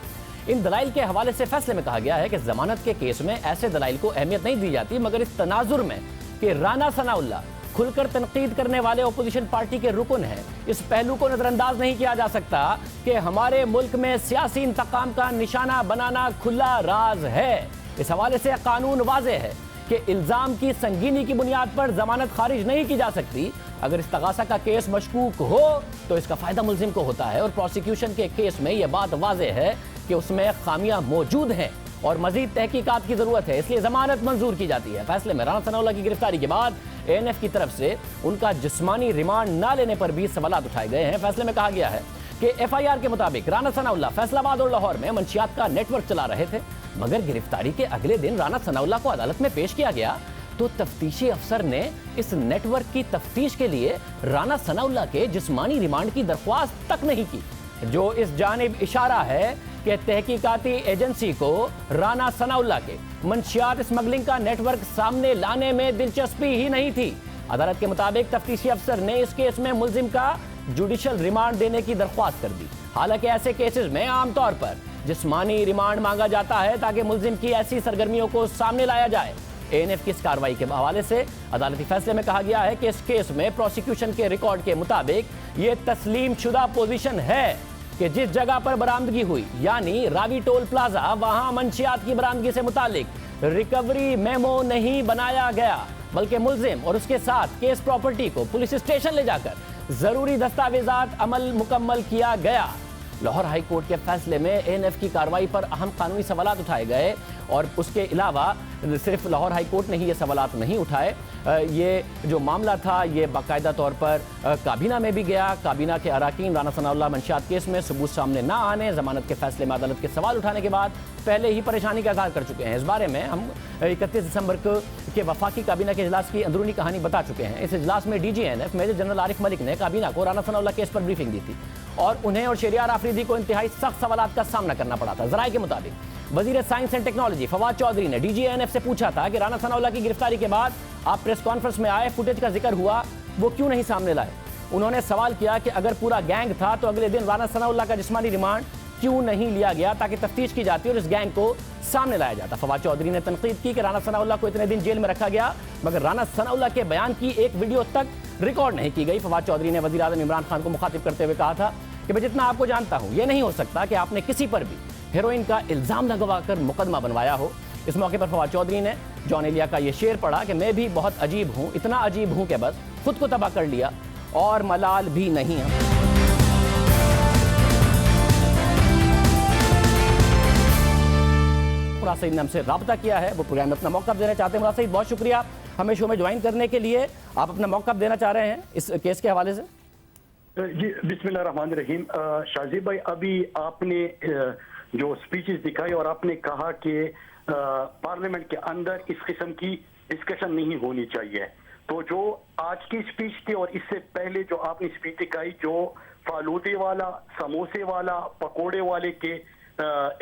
A: इन दलाइल के हवाले से फैसले में कहा गया है कि जमानत के केस में ऐसे दलाइल को अहमियत नहीं दी जाती, मगर इस तनाजुर में कि राना सनाउल्लाह खुलकर तनकीद करने वाले अपोजिशन पार्टी के रुकन हैं, इस पहलू को नज़रअंदाज नहीं किया जा सकता कि हमारे मुल्क में सियासी इंतकाम का निशाना बनाना खुला राज है। इस हवाले से कानून वाज़ेह है कि इल्ज़ाम की संगीनी की बुनियाद पर जमानत खारिज नहीं की जा सकती। अगर इस्तगासा का केस मशकूक हो तो इसका फ़ायदा मुल्ज़िम को होता है और प्रोसिक्यूशन के केस में यह बात वाज़ेह है कि उसमें खामियां मौजूद हैं और मज़ीद तहकीकात की ज़रूरत है, इसलिए ज़मानत मंजूर की जाती है। फैसले में राना सनाउल्लाह की गिरफ्तारी के बाद एएनएफ की तरफ से उनका जिस्मानी रिमांड न लेने पर भी सवालात उठाए गए हैं। फैसले में कहा गया है कि एफआईआर के मुताबिक राना सनाउल्लाह फैसलाबाद और लाहौर में मंशियात का नेटवर्क चला रहे थे, मगर गिरफ्तारी के अगले दिन राना सनाउल्लाह को अदालत में पेश किया गया तो तफ्तीशी अफसर ने इस नेटवर्क की तफ्तीश के लिए राना सनाउल्लाह के जिस्मानी रिमांड की दरख्वास्त तक नहीं की, जो इस जानिब इशारा है कि तहकीकाती एजेंसी को राना सनाउल्लाह के मंशियात स्मगलिंग का नेटवर्क सामने लाने में दिलचस्पी ही नहीं थी। अदालत के मुताबिक तफ्तीशी अफसर ने इस केस में मुल्जिम का जुडिशल रिमांड देने की दरख्वास्त कर दी। हालांकि ऐसे केसेस में आमतौर पर जिस्मानी रिमांड मांगा जाता है ताकि मुल्जिम की ऐसी सरगर्मियों को सामने लाया जाए। एएनएफ की इस कार्रवाई के हवाले से अदालती फैसले में कहा गया है कि इस केस में प्रोसिक्यूशन के रिकॉर्ड के मुताबिक ये तस्लीम शुदा पोजीशन है कि जिस जगह पर बरामदगी हुई यानी रावी टोल प्लाजा, वहां मंशियात की बरामदगी से मुतालिक रिकवरी मेमो नहीं बनाया गया, बल्कि मुल्जिम और उसके साथ केस प्रॉपर्टी को पुलिस स्टेशन ले जाकर जरूरी दस्तावेजात अमल मुकम्मल किया गया। लाहौर हाई कोर्ट के फैसले में एएनएफ की कार्रवाई पर अहम कानूनी सवालात उठाए गए और उसके अलावा सिर्फ लाहौर हाई कोर्ट ने ही ये सवालात नहीं उठाए। ये जो मामला था ये बाकायदा तौर पर काबीना में भी गया। काबीना के अराकीन राना सनाउल्लाह मंशियात केस में सबूत सामने ना आने, जमानत के फैसले में अदालत के सवाल उठाने के बाद पहले ही परेशानी का इज़हार कर चुके हैं। इस बारे में हम 31 दिसंबर के वफाकी काबीना के इजलास की अंदरूनी कहानी बता चुके हैं। इस इजलास में DG ANF major general Arif Malik ने काबीना को राना सनाउल्लाह केस पर ब्रीफिंग दी थी और उन्हें और शहरियार आफरीदी को इंतहाई सख्त सवालात का सामना करना पड़ा था। जराये के मुताबिक वजीर science and technology Fawad Chaudhry ने डीजी एएनएफ से पूछा था कि राना सनाउल्लाह की गिरफ्तारी के बाद आप प्रेस कॉन्फ्रेंस में आए, फुटेज का जिक्र हुआ, वो क्यों नहीं सामने लाए। उन्होंने सवाल किया कि अगर पूरा गैंग था तो अगले दिन राना सनाउल्लाह का जिस्मानी रिमांड क्यों नहीं लिया गया ताकि तफ्तीश की जाती और इस गैंग को सामने लाया जाता। फवाद चौधरी ने तनकीद की कि राना सनाउल्लाह को इतने दिन जेल में रखा गया मगर राना सनाउल्लाह के बयान की एक वीडियो तक रिकॉर्ड नहीं की गई। फवाद चौधरी ने वज़ीर आज़म इमरान खान को मुखातिब करते हुए कहा था कि मैं जितना आपको जानता हूं यह नहीं हो सकता कि आपने किसी पर भी हेरोइन का इल्जाम लगवाकर मुकदमा बनवाया हो। इस मौके पर फवाद चौधरी ने जॉन एलिया का यह शेर पढ़ा कि मैं भी बहुत अजीब हूं, इतना अजीब हूं कि बस खुद को तबाह कर लिया और मलाल भी नहीं है। मुराद सईद ने हमसे राब्ता किया है, वो प्रोग्राम में अपना मौक़िफ़ देना चाहते हैं। मुराद सईद बहुत शुक्रिया हमें शो में ज्वाइन करने के लिए। आप अपना मौक़िफ़ देना चाह रहे हैं इस केस के हवाले से?
J: जी बिस्मिल्लाहिर्रहमानिर्रहीम। शाजीब भाई, अभी आपने जो स्पीचेस दिखाई और आपने कहा कि पार्लियामेंट के अंदर इस किस्म की डिस्कशन नहीं होनी चाहिए, तो जो आज की स्पीच थी और इससे पहले जो आपने स्पीच दिखाई, जो फालूदे वाला, समोसे वाला, पकोड़े वाले के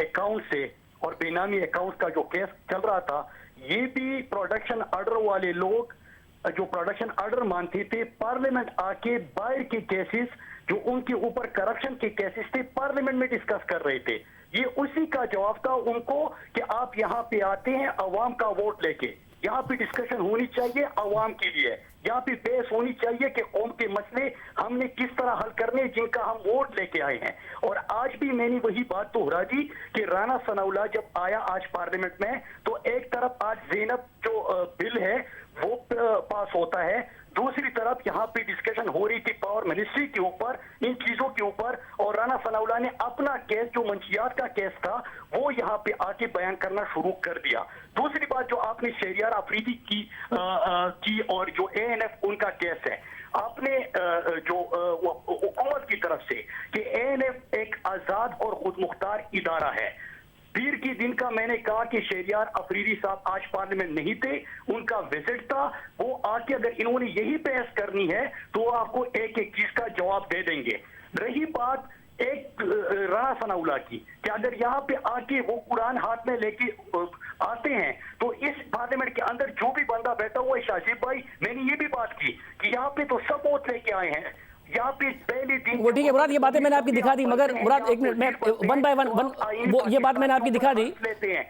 J: अकाउंट से और बेनामी अकाउंट का जो केस चल रहा था, ये भी प्रोडक्शन ऑर्डर वाले लोग जो प्रोडक्शन ऑर्डर मानते थे, पार्लियामेंट आके बाहर के केसेस जो उनके ऊपर करप्शन के केसेस थे पार्लियामेंट में डिस्कस कर रहे थे। ये उसी का जवाब था उनको कि आप यहाँ पे आते हैं अवाम का वोट लेके, यहाँ पे डिस्कशन होनी चाहिए अवाम के लिए, यहाँ पे बहस होनी चाहिए कि कौम के मसले हमने किस तरह हल करने जिनका हम वोट लेके आए हैं। और आज भी मैंने वही बात दोहरा दी कि राना सनाउल्लाह जब आया आज पार्लियामेंट में, तो एक तरफ आज ज़ैनब जो बिल है वो पास होता है, दूसरी तरफ यहाँ पे डिस्कशन हो रही थी पावर मिनिस्ट्री के ऊपर, इन चीजों के ऊपर, और राना सनाउल्लाह ने अपना केस जो मंशियात का केस था वो यहाँ पे आके बयान करना शुरू कर दिया। दूसरी बात जो आपने शहरियार आफरीदी की और जो एएनएफ उनका केस है, आपने जो हुकूमत की तरफ से कि एएनएफ एक आजाद और खुद मुख्तार इदारा है। पीर की दिन का मैंने कहा कि शहरियार अफरीदी साहब आज पार्लियामेंट नहीं थे, उनका विजिट था, वो आके अगर इन्होंने यही बहस करनी है तो आपको एक एक चीज का जवाब दे देंगे। रही बात एक राना सनाउल्लाह की कि अगर यहाँ पे आके वो कुरान हाथ में लेके आते हैं तो इस पार्लियामेंट के अंदर जो भी बंदा बैठा हुआ है, शाजीब भाई मैंने ये भी बात की कि यहाँ पे तो सब वोट लेके आए हैं, यहाँ पे पहले दिन
A: वो ठीक है मुराद, ये बातें मैंने आपकी दिखा दी, मगर मुराद एक मिनट, मैं वन बाय वन वो ये बात मैंने आपकी दिखा दी,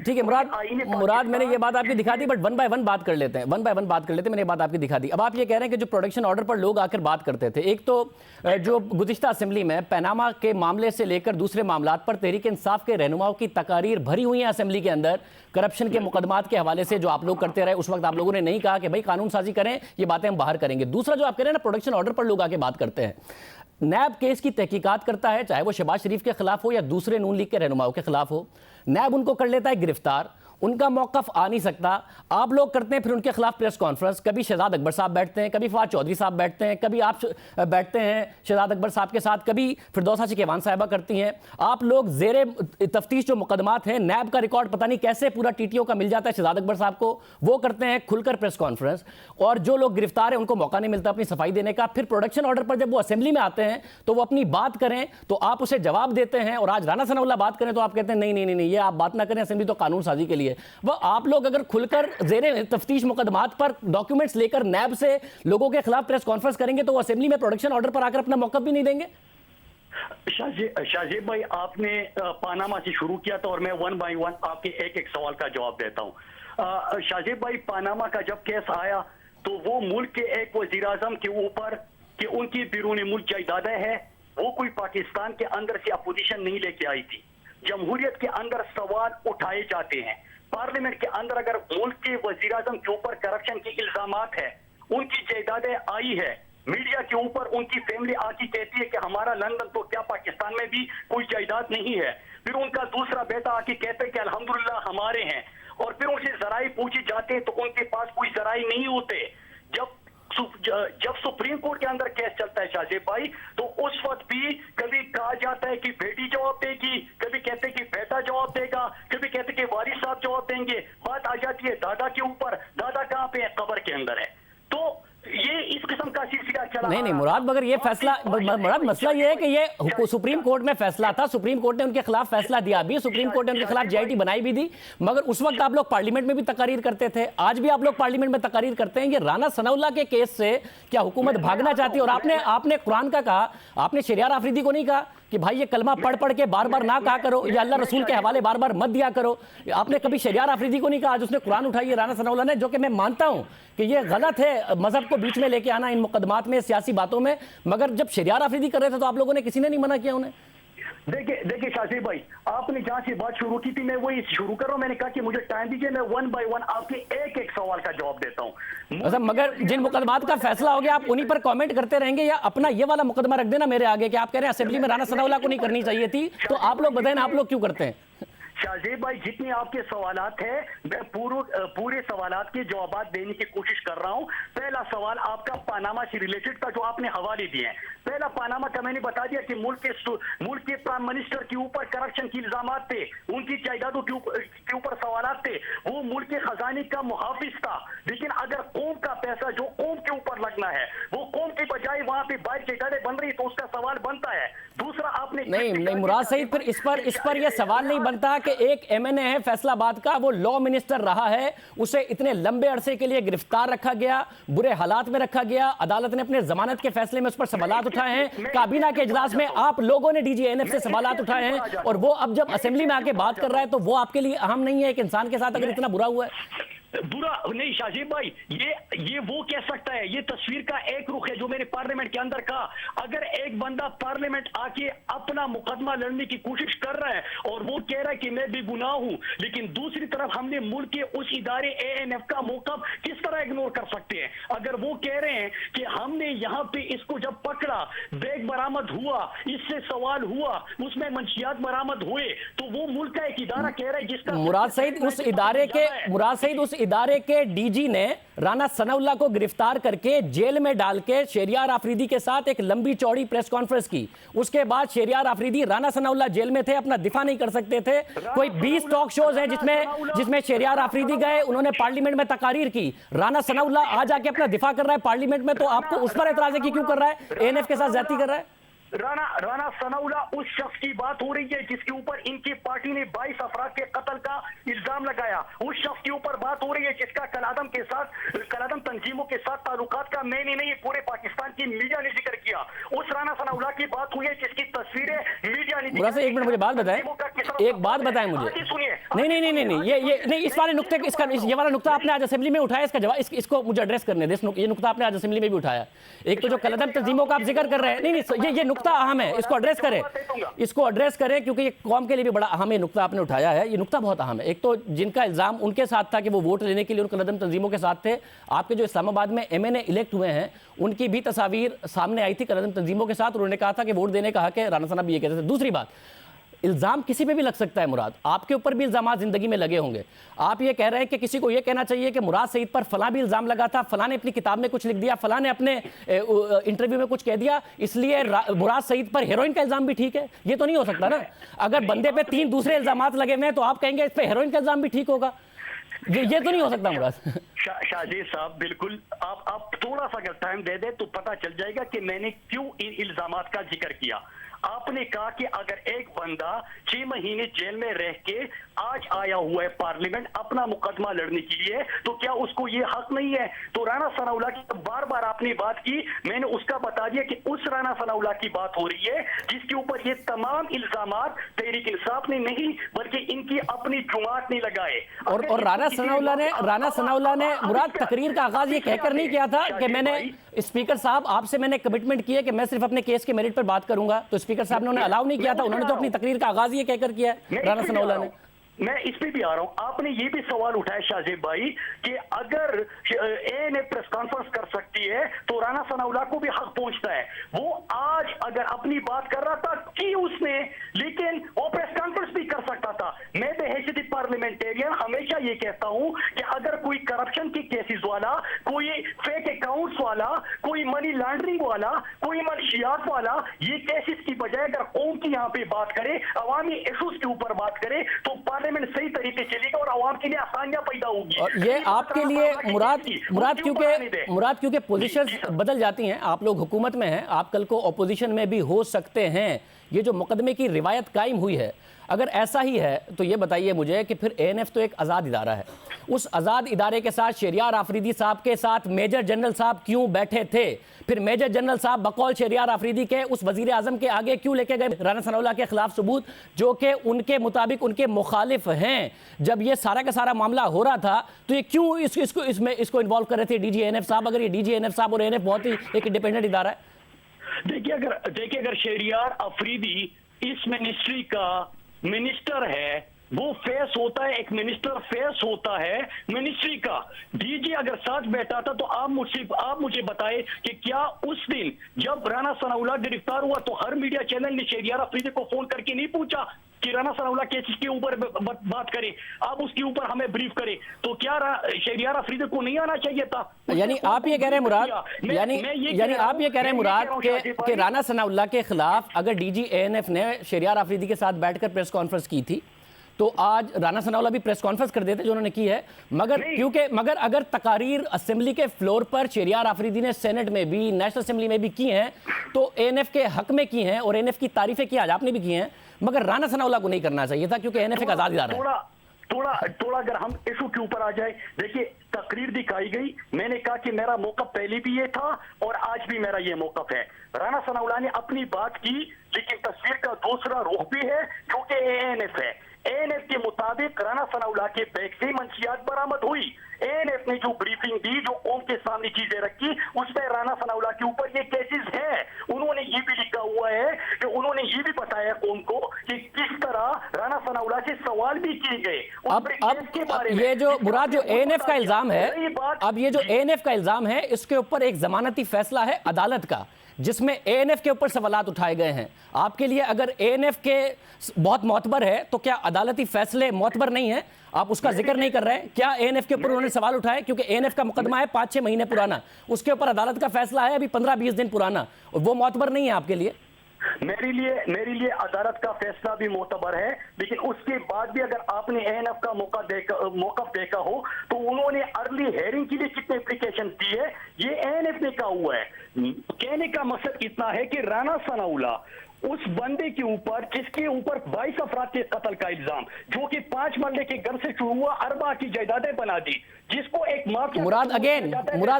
A: ठीक है मुराद मैंने ये बात आपकी दिखा दी, बट वन बाय वन बात कर लेते हैं, मैंने ये बात आपकी दिखा दी। अब आप ये कह रहे हैं कि जो प्रोडक्शन ऑर्डर पर लोग आकर बात करते थे, एक तो जो गुज़िश्ता असेंबली में पनामा के मामले से लेकर दूसरे मामलात पर तहरीक इंसाफ के रहनुमाओं की तकारीर भरी हुई हैं असेंबली के अंदर, करप्शन के मुकदमात के हवाले से जो आप लोग करते रहे, उस वक्त आप लोगों ने नहीं कहा कि भाई कानून साजी करें, ये बातें हम बाहर करेंगे। दूसरा जो आप कह रहे हैं ना, प्रोडक्शन ऑर्डर पर लोग आके बात करते हैं, नैब केस की तहकीकात करता है, चाहे वो शहबाज शरीफ के खिलाफ हो या दूसरे नून लीग के रहनुमाओं के खिलाफ हो, नैब उनको कर लेता है गिरफ्तार, उनका मौक़िफ़ आ नहीं सकता, आप लोग करते हैं फिर उनके खिलाफ प्रेस कॉन्फ्रेंस, कभी शहजाद अकबर साहब बैठते हैं, कभी फवाद चौधरी साहब बैठते हैं, कभी आप बैठते हैं शहजाद अकबर साहब के साथ, कभी फिरदौसा शिकेवान साहिबा करती हैं, आप लोग ज़ेरे तफ्तीश जो मुकदमात हैं, नैब का रिकॉर्ड पता नहीं कैसे पूरा टीटीओ का मिल जाता है शहजाद अकबर साहब को, वो करते हैं खुलकर प्रेस कॉन्फ्रेंस, और जो लोग गिरफ्तार हैं उनको मौका नहीं मिलता अपनी सफाई देने का। फिर प्रोडक्शन ऑर्डर पर जब वो असेंबली में आते हैं तो वो अपनी बात करें तो आप उसे जवाब देते हैं, और आज राना सनाउल्लाह बात करें तो आप कहते हैं नहीं, ये आप बात ना करें, असेंबली तो कानून साजी के लिए। वो आप लोग अगर खुलकर ज़ेरे तफ्तीश मुकदमात पर डॉक्यूमेंट्स लेकर नैब से लोगों के खिलाफ प्रेस कॉन्फ्रेंस करेंगे तो वो असेंबली में प्रोडक्शन ऑर्डर पर आकर अपना मौक़िफ़ भी नहीं देंगे।
J: शाजीब भाई, आपने पानामा से शुरू किया था और मैं वन बाय वन आपके एक एक सवाल का जवाब देता हूं। शाजीब भाई, पानामा का जब केस आया तो वो मुल्क के एक वज़ीर आज़म के ऊपर कि उनकी बैरून मुल्क जायदादें हैं, वो कोई पाकिस्तान के अंदर से अपोजिशन नहीं लेके आई थी। जमहूरियत के अंदर सवाल उठाए जाते हैं। पार्लियामेंट के अंदर अगर मुल्क के वजीर आजम के ऊपर करप्शन के इल्जामात है, उनकी जायदादें आई है, मीडिया के ऊपर उनकी फैमिली आके कहती है कि हमारा लंदन, तो क्या पाकिस्तान में भी कोई जायदाद नहीं है? फिर उनका दूसरा बेटा आके कहता है कि अल्हम्दुलिल्लाह हमारे हैं, और फिर उनसे जराई पूछे जाते हैं तो उनके पास कोई जराई नहीं होते। जब सुप्रीम कोर्ट के अंदर केस चलता है शाहजेब भाई, तो उस वक्त भी कभी कहा जाता है कि बेटी जवाब देगी, कभी कहते हैं कि बेटा जवाब देगा, कभी कहते हैं कि वारिस साहब जवाब देंगे। बात आ जाती है दादा के ऊपर, दादा कहाँ पे है? कब्र के अंदर है। तो ये इस किस्म का सिलसिला चला।
A: नहीं मुराद, मगर ये फैसला, मुराद मसला ये है कि ये सुप्रीम कोर्ट में फैसला था, सुप्रीम कोर्ट ने उनके खिलाफ फैसला दिया भी, सुप्रीम कोर्ट ने उनके खिलाफ जीआईटी बनाई भी थी, मगर उस वक्त आप लोग पार्लियामेंट में भी तकरीर करते थे, आज भी आप लोग पार्लियामेंट में तकरीर करते हैं। ये राना सनाउल्लाह के केस से क्या हुकूमत भागना चाहती है? और आपने कुरान का कहा, आपने शरियार आफरीदी को नहीं कहा कि भाई ये कलमा पढ़ पढ़ के बार बार ना कहा करो, या अल्लाह रसूल के हवाले बार बार मत दिया करो। आपने कभी शरियार आफरीदी को नहीं कहा, आज उसने कुरान उठाई है राना सनाउल्लाह ने, जो कि मैं मानता हूं कि ये गलत है मजहब को बीच में लेके आना इन मुकदमात में, सियासी बातों में, मगर जब शरियार आफरीदी कर रहे थे तो आप लोगों ने, किसी ने नहीं मना किया उन्हें।
J: देखिए शाहजेब भाई, आपने जहां से बात शुरू की थी मैं वही शुरू कर रहा हूं। मैंने कहा कि मुझे टाइम दीजिए, मैं 1 बाय 1 आपके एक एक सवाल का जवाब देता हूं।
A: मगर जिन मुकदमात का फैसला हो गया आप उन्हीं पर कमेंट करते रहेंगे, या अपना ये वाला मुकदमा रख देना मेरे आगे कि आप कह रहे हैं असेंबली में राना सनाउल्लाह को नहीं करनी चाहिए थी, तो आप लोग बताएं आप लोग क्यों करते हैं?
J: शाहजेब भाई, जितने आपके सवालात हैं मैं पूरे सवालात के जवाब देने की कोशिश कर रहा हूं। पहला सवाल आपका पानामा से रिलेटेड था, जो आपने हवाले दिए हैं। पहला पानामा का मैंने बता दिया कि मुल्क के प्राइम मिनिस्टर के ऊपर करप्शन के इल्जामात थे, उनकी जायदादों के ऊपर सवालात थे, वो मुल्क के खजाने का मुहाफिज था। लेकिन अगर कौम का पैसा जो कौम के ऊपर लगना है, वो कौम के बजाय वहां पे बाहर जायदादें बन रही, तो उसका सवाल बनता है। दूसरा, आपने
A: नहीं मुराद सईद, फिर इस पर यह सवाल नहीं बनता कि एक एमएनए है फैसलाबाद का, वो लॉ मिनिस्टर रहा है, उसे इतने लंबे अरसे के लिए गिरफ्तार रखा गया, बुरे हालात में रखा गया, अदालत ने अपने जमानत के फैसले में उस पर सवालात उठाए हैं, काबीना के इजलास में आप लोगों ने डीजीएनएफ से सवालात उठाए हैं, और वो अब जब असेंबली में आके बात कर रहा है तो वो आपके लिए अहम नहीं है? एक इंसान के साथ अगर इतना बुरा हुआ है,
J: बुरा नहीं शाहजेब भाई, ये वो कह सकता है, ये तस्वीर का एक रुख है जो मैंने पार्लियामेंट के अंदर कहा। अगर एक बंदा पार्लियामेंट आके अपना मुकदमा लड़ने की कोशिश कर रहा है और वो कह रहा है कि मैं बेगुनाह हूं, लेकिन दूसरी तरफ हमने मुल्क के उस इदारे एएनएफ का मौकफ किस तरह इग्नोर कर सकते हैं? अगर वो कह रहे हैं कि हमने यहाँ पे इसको जब पकड़ा, बैग बरामद हुआ, इससे सवाल हुआ, उसमें मंशियात बरामद हुए, तो वो मुल्क का एक इदारा कह रहा है जिसका
A: मुराद सईद उस इदारे के डीजी ने राना सनाउल्लाह को गिरफ्तार करके जेल में डाल के शहरियार आफरीदी के साथ एक लंबी चौड़ी प्रेस कॉन्फ्रेंस की। उसके बाद शहरियार आफरीदी, राना सनाउल्लाह जेल में थे, अपना दिफा नहीं कर सकते थे। कोई 20 टॉक शोज हैं जिसमें शहरियार आफरीदी गए, उन्होंने पार्लियामेंट में तकारीर की। राना सनाउल्लाह आज आके अपना दिफा कर रहा है पार्लियामेंट में, तो आपको उस पर एतराज है कि क्यों कर रहा है? एएनएफ के साथ ज्यादती कर रहा है।
J: राना सनाउल्लाह उस शख्स की बात हो रही है जिसके ऊपर इनकी पार्टी ने 22 अफराद के कत्ल का इल्जाम लगाया। उस शख्स के ऊपर बात हो रही है जिसका कलादम तंजीमों के साथ ताल्लुकात का मैंने नहीं, पूरे पाकिस्तान की मीडिया ने जिक्र किया। उस राना सनाउल्लाह की बात हुई है जिसकी तस्वीरें मीडिया ने।
A: एक मिनट मुझे बात बताएं, एक बात बताएं मुझे।
J: सुनिए,
A: नहीं, ये इस वाले नुक्ते, ये वाला नुक्ता आपने आज असेंबली में उठाया, इसका जवाब इसको मुझे एड्रेस करने दे। ये नुक्ता आपने आज असेंबली में भी उठाया। एक तो जो कलादम तंजीमों का आप जिक्र कर रहे हैं, नहीं, ये नुक्ता अहम है, इसको एड्रेस करें क्योंकि ये कौम के लिए भी बड़ा अहम है नुक्ता आपने उठाया है। ये नुक्ता बहुत अहम है। एक तो जिनका इल्जाम उनके साथ था कि वो वोट लेने के लिए उन कलादम तंजीमों के साथ थे, आपके जो इस्लामाबाद में एमएनए इलेक्ट हुए हैं उनकी भी तस्वीर सामने आई थी कलादम तंजीमों के साथ, उन्होंने कहा था कि वोट देने का हक है। राना सनाब भी ये कहते थे। दूसरी बात, इल्जाम किसी पे भी लग सकता है मुराद, आपके ऊपर भी इल्जाम जिंदगी में लगे होंगे। आप ये कह रहे हैं कि किसी को ये कहना चाहिए कि मुराद सईद पर फलां भी इल्जाम लगा था, फलां ने अपनी किताब में कुछ लिख दिया, फलां ने अपने इंटरव्यू में कुछ कह दिया, इसलिए मुराद सईद पर हेरोइन का इल्जाम भी ठीक है। ये तो नहीं हो सकता ना। अगर बंदे पे 3 दूसरे इल्जाम लगे हुए हैं तो आप कहेंगे इस पे हेरोइन का इल्जाम भी ठीक होगा? ये तो नहीं हो सकता मुराद।
J: शाहजेब साहब, बिल्कुल आप थोड़ा सा अगर टाइम दे दे तो पता चल जाएगा कि मैंने क्यों इन इल्जामात का जिक्र किया। आपने कहा कि अगर एक बंदा 6 महीने जेल में रह के आज आया हुआ है पार्लियामेंट अपना मुकदमा लड़ने के लिए, तो क्या उसको ये हक नहीं है? तो राना सनाउल्लाह की बार बार आपने बात की, मैंने उसका बता दिया कि उस राना सनाउल्लाह की बात हो रही है जिसके ऊपर ये तमाम इल्जामात तहरीक इंसाफ ने नहीं बल्कि इनकी अपनी जुमात ने लगाए।
A: और राना सनाउल्लाह ने मुराद तकरीर का आगाज ये कहकर नहीं किया था कि मैंने स्पीकर साहब आपसे मैंने कमिटमेंट की है कि मैं सिर्फ अपने केस के मेरिट पर बात करूंगा, तो स्पीकर साहब ने उन्हें अलाउ नहीं किया था, उन्होंने तो अपनी तकरीर का आगाज ये कहकर किया है राना सनाउल्लाह ने।
J: मैं इस पे भी आ रहा हूं। आपने ये भी सवाल उठाया शाहजेब भाई कि अगर एएनएफ प्रेस कॉन्फ्रेंस कर सकती है तो राना सनाउल्लाह को भी हक पहुंचता है। वो आज अगर अपनी बात कर रहा था कि उसने, लेकिन वो प्रेस कॉन्फ्रेंस भी कर सकता था। मैं बहैसियत पार्लियामेंटेरियन हमेशा ये कहता हूं कि अगर कोई करप्शन के केसेस वाला, कोई फेक अकाउंट्स वाला, कोई मनी लॉन्ड्रिंग वाला, कोई मनशियात वाला ये केसेस की बजाय अगर कौम की यहाँ पे बात करे, अवामी इशूज के ऊपर बात करे, तो पार्लियामेंट सही तरीके चलेगा और आवाम के लिए आसानियां पैदा होगी।
A: और ये आपके लिए मुराद क्योंकि पोजीशंस बदल जाती हैं, आप लोग हुकूमत में हैं, आप कल को ऑपोजिशन में भी हो सकते हैं। ये जो मुकदमे की रिवायत कायम हुई है, अगर ऐसा ही है तो ये बताइए मुझे कि फिर एएनएफ तो एक आज़ाद इदारा है, उस आज़ाद इदारे के साथ शहरियार आफरीदी साहब के साथ मेजर जनरल साहब क्यों बैठे थे? फिर मेजर जनरल साहब बकौल शहरियार आफरीदी के उस वजीर आजम के आगे क्यों लेके गए राना सनाउल्लाह के खिलाफ सबूत जो कि उनके मुताबिक उनके मुखालिफ हैं? जब ये सारा का सारा मामला हो रहा था तो ये क्यों इसको इन्वॉल्व कर रहे थे डीजी एएनएफ साहब? अगर ये डीजी एएनएफ साहब और एएनएफ बहुत ही एक इंडिपेंडेंट इदारा है।
J: देखिए अगर शहरियार आफरीदी इस मिनिस्ट्री का मिनिस्टर है, वो फेस होता है, एक मिनिस्टर फेस होता है मिनिस्ट्री का। डीजी अगर साथ बैठा था तो आप मुझे बताए कि क्या उस दिन जब राना सनाउल्लाह गिरफ्तार हुआ तो हर मीडिया चैनल ने शहरियार आफरीदी को फोन करके नहीं पूछा कि राना सनाउल्लाह केस के ऊपर बात करें, आप उसके ऊपर हमें ब्रीफ करें? तो क्या शहरियार आफरीदी को नहीं आना चाहिए था?
A: यानी आप ये कह रहे हैं मुराद, यानी आप ये कह रहे हैं मुराद कि राना सनाउल्लाह के खिलाफ अगर डीजी एएनएफ ने शहरियार आफरीदी के साथ बैठकर प्रेस कॉन्फ्रेंस की थी तो आज राना सनाउल्लाह भी प्रेस कॉन्फ्रेंस कर देते जो उन्होंने की है। मगर अगर तकारीर असेंबली के फ्लोर पर शहरियार आफरीदी ने सेनेट में भी, नेशनल असेंबली में भी की हैं तो एएनएफ के हक में की हैं और एएनएफ की तारीफें की आज आपने भी की हैं, मगर राना सनाउल्लाह को नहीं करना चाहिए था क्योंकि एएनएफ एक आजाद इदारा है।
J: थोड़ा अगर हम इशू के ऊपर आ जाए, देखिए तकरीर दिखाई गई, मैंने कहा कि मेरा मौका पहले भी ये था और आज भी मेरा ये मौका है। राना सनाउल्लाह ने अपनी बात की, लेकिन तस्वीर का दूसरा रुख भी है जो कि एएनएफ है। एएनएफ के मुताबिक राना सनाउल्लाह के बैग से मंशियात बरामद हुई। एएनएफ ने जो ब्रीफिंग दी, जो कौम के सामने चीजें रखी, उसमें राना सनाउल्लाह के ऊपर ये केसेस है। उन्होंने ये भी लिखा हुआ है कि उन्होंने ये भी बताया कौम को कि किस तरह राना सनाउल्लाह से सवाल भी किए गए।
A: अब ये जो मुराद जो एएनएफ का इल्जाम है, अब ये जो एएनएफ का इल्जाम है इसके ऊपर एक जमानती फैसला है अदालत का जिसमें एएनएफ के ऊपर सवालात उठाए गए हैं। आपके लिए अगर एएनएफ के बहुत मोतबर है तो क्या अदालती फैसले मोतबर नहीं है? आप उसका जिक्र नहीं कर रहे हैं? क्या एएनएफ के ऊपर उन्होंने सवाल उठाए? क्योंकि एएनएफ का मुकदमा है 5-6 महीने पुराना, उसके ऊपर अदालत का फैसला है अभी 15-20 दिन पुराना, और वो मोतबर नहीं है आपके लिए?
J: मेरे लिए अदालत का फैसला भी मोतबर है, लेकिन उसके बाद भी अगर आपने एएनएफ का मौका देखा हो तो उन्होंने अर्ली हेयरिंग के लिए कितने एप्लीकेशन दी है ये एएनएफ ने कहा हुआ है। कहने का मकसद इतना है कि राना सनाउल्लाह उस बंदे के ऊपर जिसके ऊपर 22 अफराद के कत्ल का इल्जाम, जो कि 5 मरले के घर से शुरू हुआ, अरबा की जायदादें बना दी, जिसको एक
A: मुराद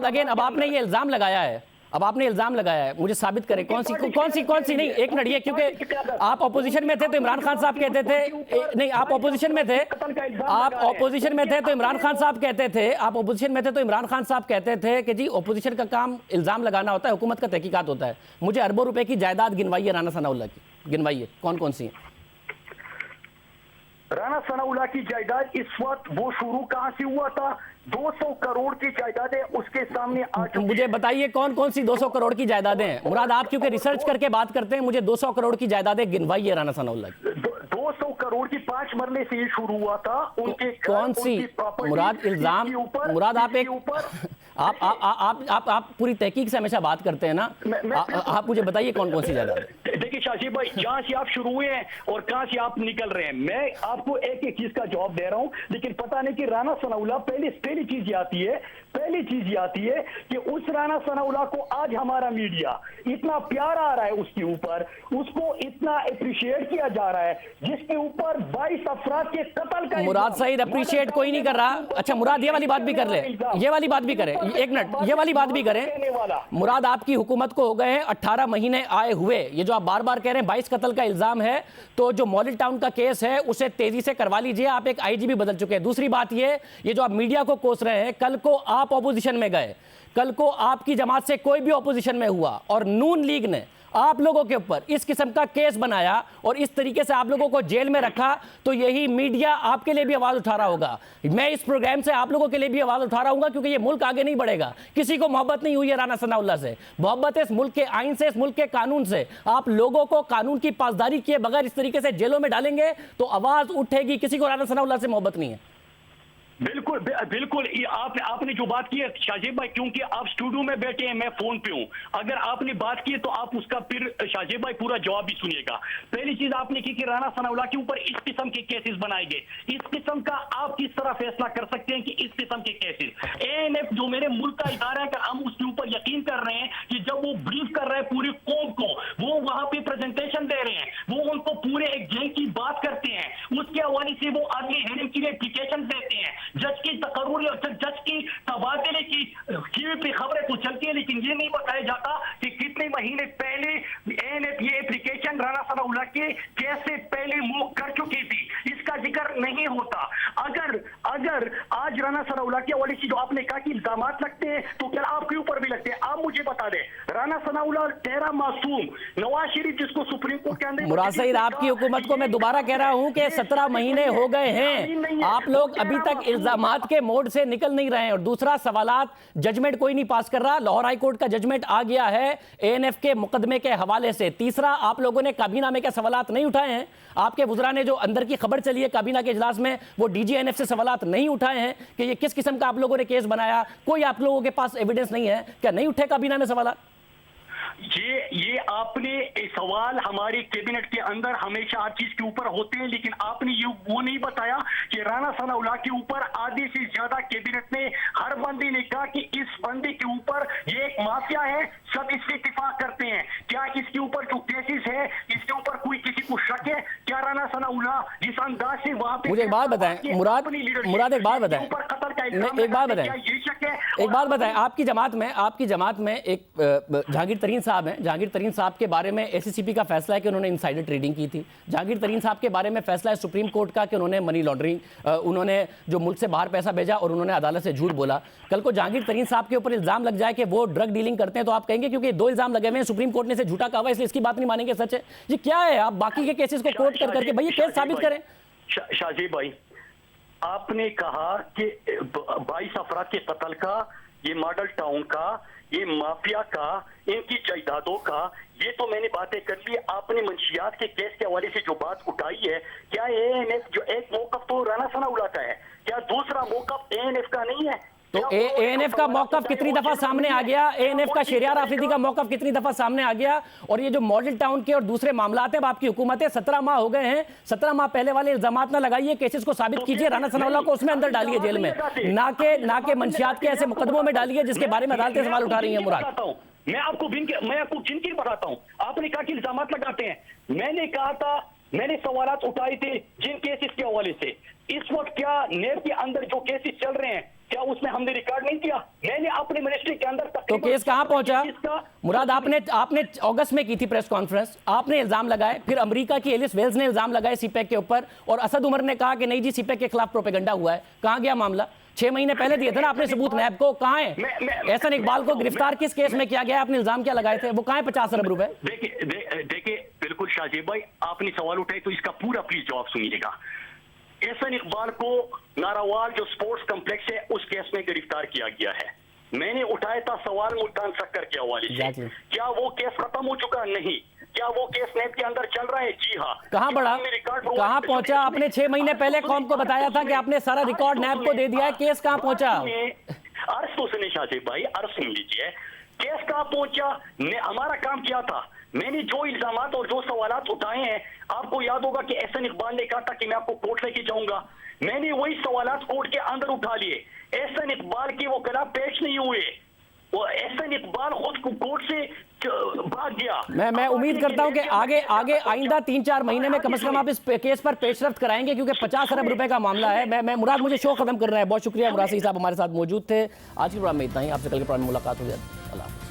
A: अगेन अब आपने ये इल्जाम लगाया है, अब आपने इल्जाम लगाया है, मुझे साबित करें कौन सी नहीं, एक मिनट, ये क्योंकि आप ऑपोजिशन में थे तो इमरान खान साहब कहते थे, नहीं आप ऑपोजिशन में थे, आप ऑपोजिशन में थे तो इमरान खान साहब कहते थे, आप ऑपोजिशन में थे तो इमरान खान साहब कहते थे कि जी ऑपोजिशन का काम इल्जाम लगाना होता है, हुकूमत का तहकीकात होता है। मुझे अरबों रुपए की जायदाद गिनवाइए राना सनाउल्लाह की, गिनवाइए कौन कौन सी है।
J: राना सनाउल्लाह की जायदाद इस वक्त वो शुरू कहां से हुआ था? 200 करोड़ की जायदादें उसके सामने आ चुकी।
A: मुझे बताइए कौन कौन सी 200 करोड़ की जायदादें हैं? मुराद आप क्योंकि रिसर्च करके बात करते हैं, मुझे 200 करोड़ की जायदादें गिनवाइए राना सनाउल्लाह की।
J: 200 करोड़ की 5 मरले से ये शुरू हुआ था। उनके
A: कौन सी मुराद इल्जाम? मुराद आप एक आप पूरी तहकीक से हमेशा बात करते हैं ना, आप मुझे बताइए कौन कौन सी जायदादें?
J: देखिए शाजिब भाई, जहां से आप शुरू हुए हैं और कहां से आप निकल रहे हैं, मैं आपको एक एक चीज का जवाब दे रहा हूं, लेकिन पता नहीं कि राना सनाउल्लाह पहली चीज ये आती है कि उस राना सनाउल्लाह को आज हमारा मीडिया इतना प्यार आ रहा है उसके ऊपर, उसको इतना अप्रिशिएट किया जा रहा है, जिसके ऊपर 22 अफराद के कत्ल का
A: मुराद सईद अप्रिशिएट कोई नहीं कर रहा। अच्छा मुराद, ये वाली बात भी कर ले, ये वाली बात भी करें, एक मिनट, ये वाली बात भी करें। मुराद, आपकी हुकूमत को हो गए हैं 18 महीने आए हुए, ये जो आप बार बार कह रहे हैं 22 कत्ल का इल्जाम है, तो जो मॉडल टाउन का केस है उसे तेजी से करवा लीजिए, आप एक आईजी भी बदल चुके हैं। दूसरी बात ये जो आप मीडिया को कोस रहे हैं, कल को आप ऑपोजिशन में गए, कल को आपकी जमात से कोई भी ऑपोजिशन में हुआ और नून लीग ने आप लोगों के ऊपर इस किस्म का केस बनाया और इस तरीके से आप लोगों को जेल में रखा, तो यही मीडिया आपके लिए भी आवाज उठा रहा होगा। मैं इस प्रोग्राम से आप लोगों के लिए भी आवाज उठा रहा हूं, क्योंकि ये मुल्क आगे नहीं बढ़ेगा। किसी को मोहब्बत नहीं हुई है राना सनाउल्लाह से, मोहब्बत है इस मुल्क के आईन से, इस मुल्क के कानून से। आप लोगों को कानून की पासदारी किए बगैर इस तरीके से जेलों में डालेंगे तो आवाज उठेगी। किसी को राना सनाउल्लाह से मोहब्बत नहीं है।
J: बिल्कुल बिल्कुल, आपने जो बात की है शाजिब भाई, क्योंकि आप स्टूडियो में बैठे हैं, मैं फोन पे हूं, अगर आपने बात की है तो आप उसका फिर शाजिब भाई पूरा जवाब भी सुनिएगा। पहली चीज आपने की कि राना सनाउल्लाह के ऊपर इस किस्म के केसेस बनाए गए, इस किस्म का आप किस तरह फैसला कर सकते हैं कि इस किस्म के केसेस, एएनएफ जो मेरे मुल्क का इदारा है, अगर हम उसके ऊपर यकीन कर रहे हैं कि जब वो ब्रीफ कर रहे हैं पूरी कौम को, वो वहां पे प्रेजेंटेशन दे रहे हैं, वो उनको पूरे एक जंग की बात करते हैं, उसके हवाले से वो आगे हेरिंग के लिए एप्लीकेशन देते हैं, जज की तकर्रुर और जज की तबादले की टीवी पे खबरें तो चलती है, लेकिन ये नहीं बताया जाता कि कितने महीने पहले एएनएफ ये एप्लीकेशन राना सनाउल्लाह के केस से पहले मूव कर चुकी थी, इसका जिक्र नहीं होता। अगर आज राना सनाउल्लाह के हवाले से जो आपने कहा कि इल्जामात लगते हैं, तो क्या आपके ऊपर भी लगते हैं? आप मुझे बता दें, राना सनाउल्लाह तेरा मासूम, नवाज शरीफ जिसको सुप्रीम कोर्ट के अंदर,
A: मुराद सईद, आपकी हुकूमत को मैं दोबारा कह रहा हूं कि 17 महीने हो गए हैं, आप लोग अभी तक इल्जामात के मोड से निकल नहीं रहे हैं। और दूसरा, सवालात जजमेंट कोई नहीं पास कर रहा, लाहौर हाई कोर्ट का जजमेंट आ गया है एएनएफ के मुकदमे के हवाले से। तीसरा, आप लोगों ने काबीना में क्या सवालात नहीं उठाए हैं, आपके वुज़रा ने जो अंदर की खबर चली है काबीना के इजलास में, वो डीजी एएनएफ से सवालात नहीं उठाए हैं कि ये किस किस्म का आप लोगों ने केस बनाया। कोई आप लोगों के पास एविडेंस नहीं है, क्या नहीं उठे काबीना में सवालात?
J: ये आपने सवाल हमारे कैबिनेट के अंदर हमेशा हर चीज के ऊपर होते हैं, लेकिन आपने ये वो नहीं बताया कि राना सनाउल्लाह के ऊपर आधे से ज्यादा कैबिनेट ने, हर बंदे ने कहा कि इस बंदे के ऊपर ये एक माफिया है, सब इससे इत्तेफाक करते हैं। क्या इसके ऊपर जो केसेस है, इसके ऊपर कोई किसी को शक है? क्या राना सनाउल्लाह जिस अंदाज से वहां पे,
A: मुझे एक बात बताएं मुराद, एक बात बताएं, एक बात बताएं, आपकी जमात में एक जहांगीर तरीन साहब हैं, जहांगीर तरीन साहब के बारे में एसीसीपी का फैसला है कि उन्होंने इनसाइडर ट्रेडिंग की थी। जहांगीर तरीन साहब के बारे में फैसला है सुप्रीम कोर्ट का कि उन्होंने मनी लॉन्ड्रिंग, उन्होंने जो मुल्क से बाहर पैसा भेजा और उन्होंने अदालत से झूठ बोला। कल को जहांगीर तरीन साहब के ऊपर इल्जाम लग जाए कि वो ड्रग डीलिंग करते हैं, तो आप कहेंगे क्योंकि 2 इल्जाम लगे हुए हैं, सुप्रीम कोर्ट ने इसे झूठा कहा, इसलिए इसकी बात नहीं मानेंगे। सच है ये क्या है? आप बाकी के केसेस को कोर्ट कर करके भैया केस साबित करें।
J: शाजिब भाई, आपने कहा कि 22 अफराद के कत्ल का, ये मॉडल टाउन का, ये माफिया का, इनकी जायदादों का, ये तो मैंने बातें कर ली। आपने मंशियात के केस के हवाले से जो बात उठाई है, क्या एएनएफ जो एक मौकफ तो राना सनाउल्लाह का है, क्या दूसरा मौकफ एएनएफ का नहीं है?
A: तो एएनएफ का मौकफ कितनी दफा सामने आ गया, एएनएफ का शहरियार आफरीदी का मौकफ कितनी दफा सामने आ गया। और ये जो मॉडल टाउन के और दूसरे मामलात है, आपकी हुकूमत है, 17 माह हो गए हैं, 17 माह पहले वाले इल्जामात ना लगाइए, केसेस को साबित कीजिए, राना सनाउल्लाह को उसमें अंदर डालिए जेल में, ना के मंशियात के ऐसे मुकदमों में डालिए जिसके बारे में अदालतें सवाल उठा रही हैं। मुराद,
J: मैं आपको जिनकी बताता हूं, आपने कहा कि इल्जामात लगाते हैं, मैंने कहा था, मैंने सवालात उठाए थे जिन केसेस के हवाले से। इस वक्त क्या नेब के अंदर जो केसेस चल रहे हैं, क्या उसमें हमने रिकॉर्ड नहीं किया? मैंने अपने मिनिस्ट्री के अंदर
A: तो केस कहां पहुंचा? मुराद, आपने अगस्त में की थी प्रेस कॉन्फ्रेंस, आपने इल्जाम लगाए, फिर अमेरिका की एलिस वेल्स ने इल्जाम लगाए सीपैक के ऊपर, और असद उमर ने कहा कि नहीं जी सीपैक के खिलाफ प्रोपेगेंडा हुआ है। कहां गया मामला? 6 महीने पहले दिए थे ना आपने सबूत नैब को, कहां है? एहसन इकबाल को गिरफ्तार किस केस में किया गया? आपने इल्जाम क्या लगाए थे? वो कहां है 50 अरब रुपए?
J: देखिए बिल्कुल शाजिब भाई, आपने सवाल उठाए तो इसका पूरा प्लीज जवाब सुनिएगा। एहसन इकबाल को नारावाल जो स्पोर्ट्स कॉम्प्लेक्स है उस केस में गिरफ्तार किया गया है। मैंने उठाया था सवाल मुल्तान शक्कर के हवाले से, क्या वो केस खत्म हो चुका? नहीं। क्या वो केस नेब के अंदर चल रहा है? जी हाँ।
A: कहां बढ़ा, कहां पहुंचा? आपने 6 महीने पहले कौम को बताया था कि आपने सारा रिकॉर्ड नेब को दे दिया है, केस कहां पहुंचा?
J: अर्ज तो सुनिए शाजिब भाई, अर्ज सुन लीजिए, केस कहां पहुंचा? हमारा काम क्या था? मैंने जो इल्जामात और जो सवालात उठाए हैं, आपको याद होगा कि एहसन इकबाल ने कहा था कि मैं आपको कोर्ट लेके जाऊंगा। मैंने वही सवालात कोर्ट के अंदर उठा लिए। एहसन इकबाल के वो कला पेश नहीं हुए, वो एहसन इकबाल खुद कोर्ट से भाग गया।
A: मैं उम्मीद करता हूं कि आगे आइंदा 3-4 महीने में कम से कम आप इस केस पर पेशरफ्त कराएंगे, क्योंकि 50 अरब रुपए का मामला है। मैं मुराद, मुझे शो खत्म करना है। बहुत शुक्रिया, मुराद साहब हमारे साथ मौजूद थे। आज के प्रोग्राम में इतना ही। आपसे कल के प्रोग्राम में मुलाकात होगी। अल्लाह।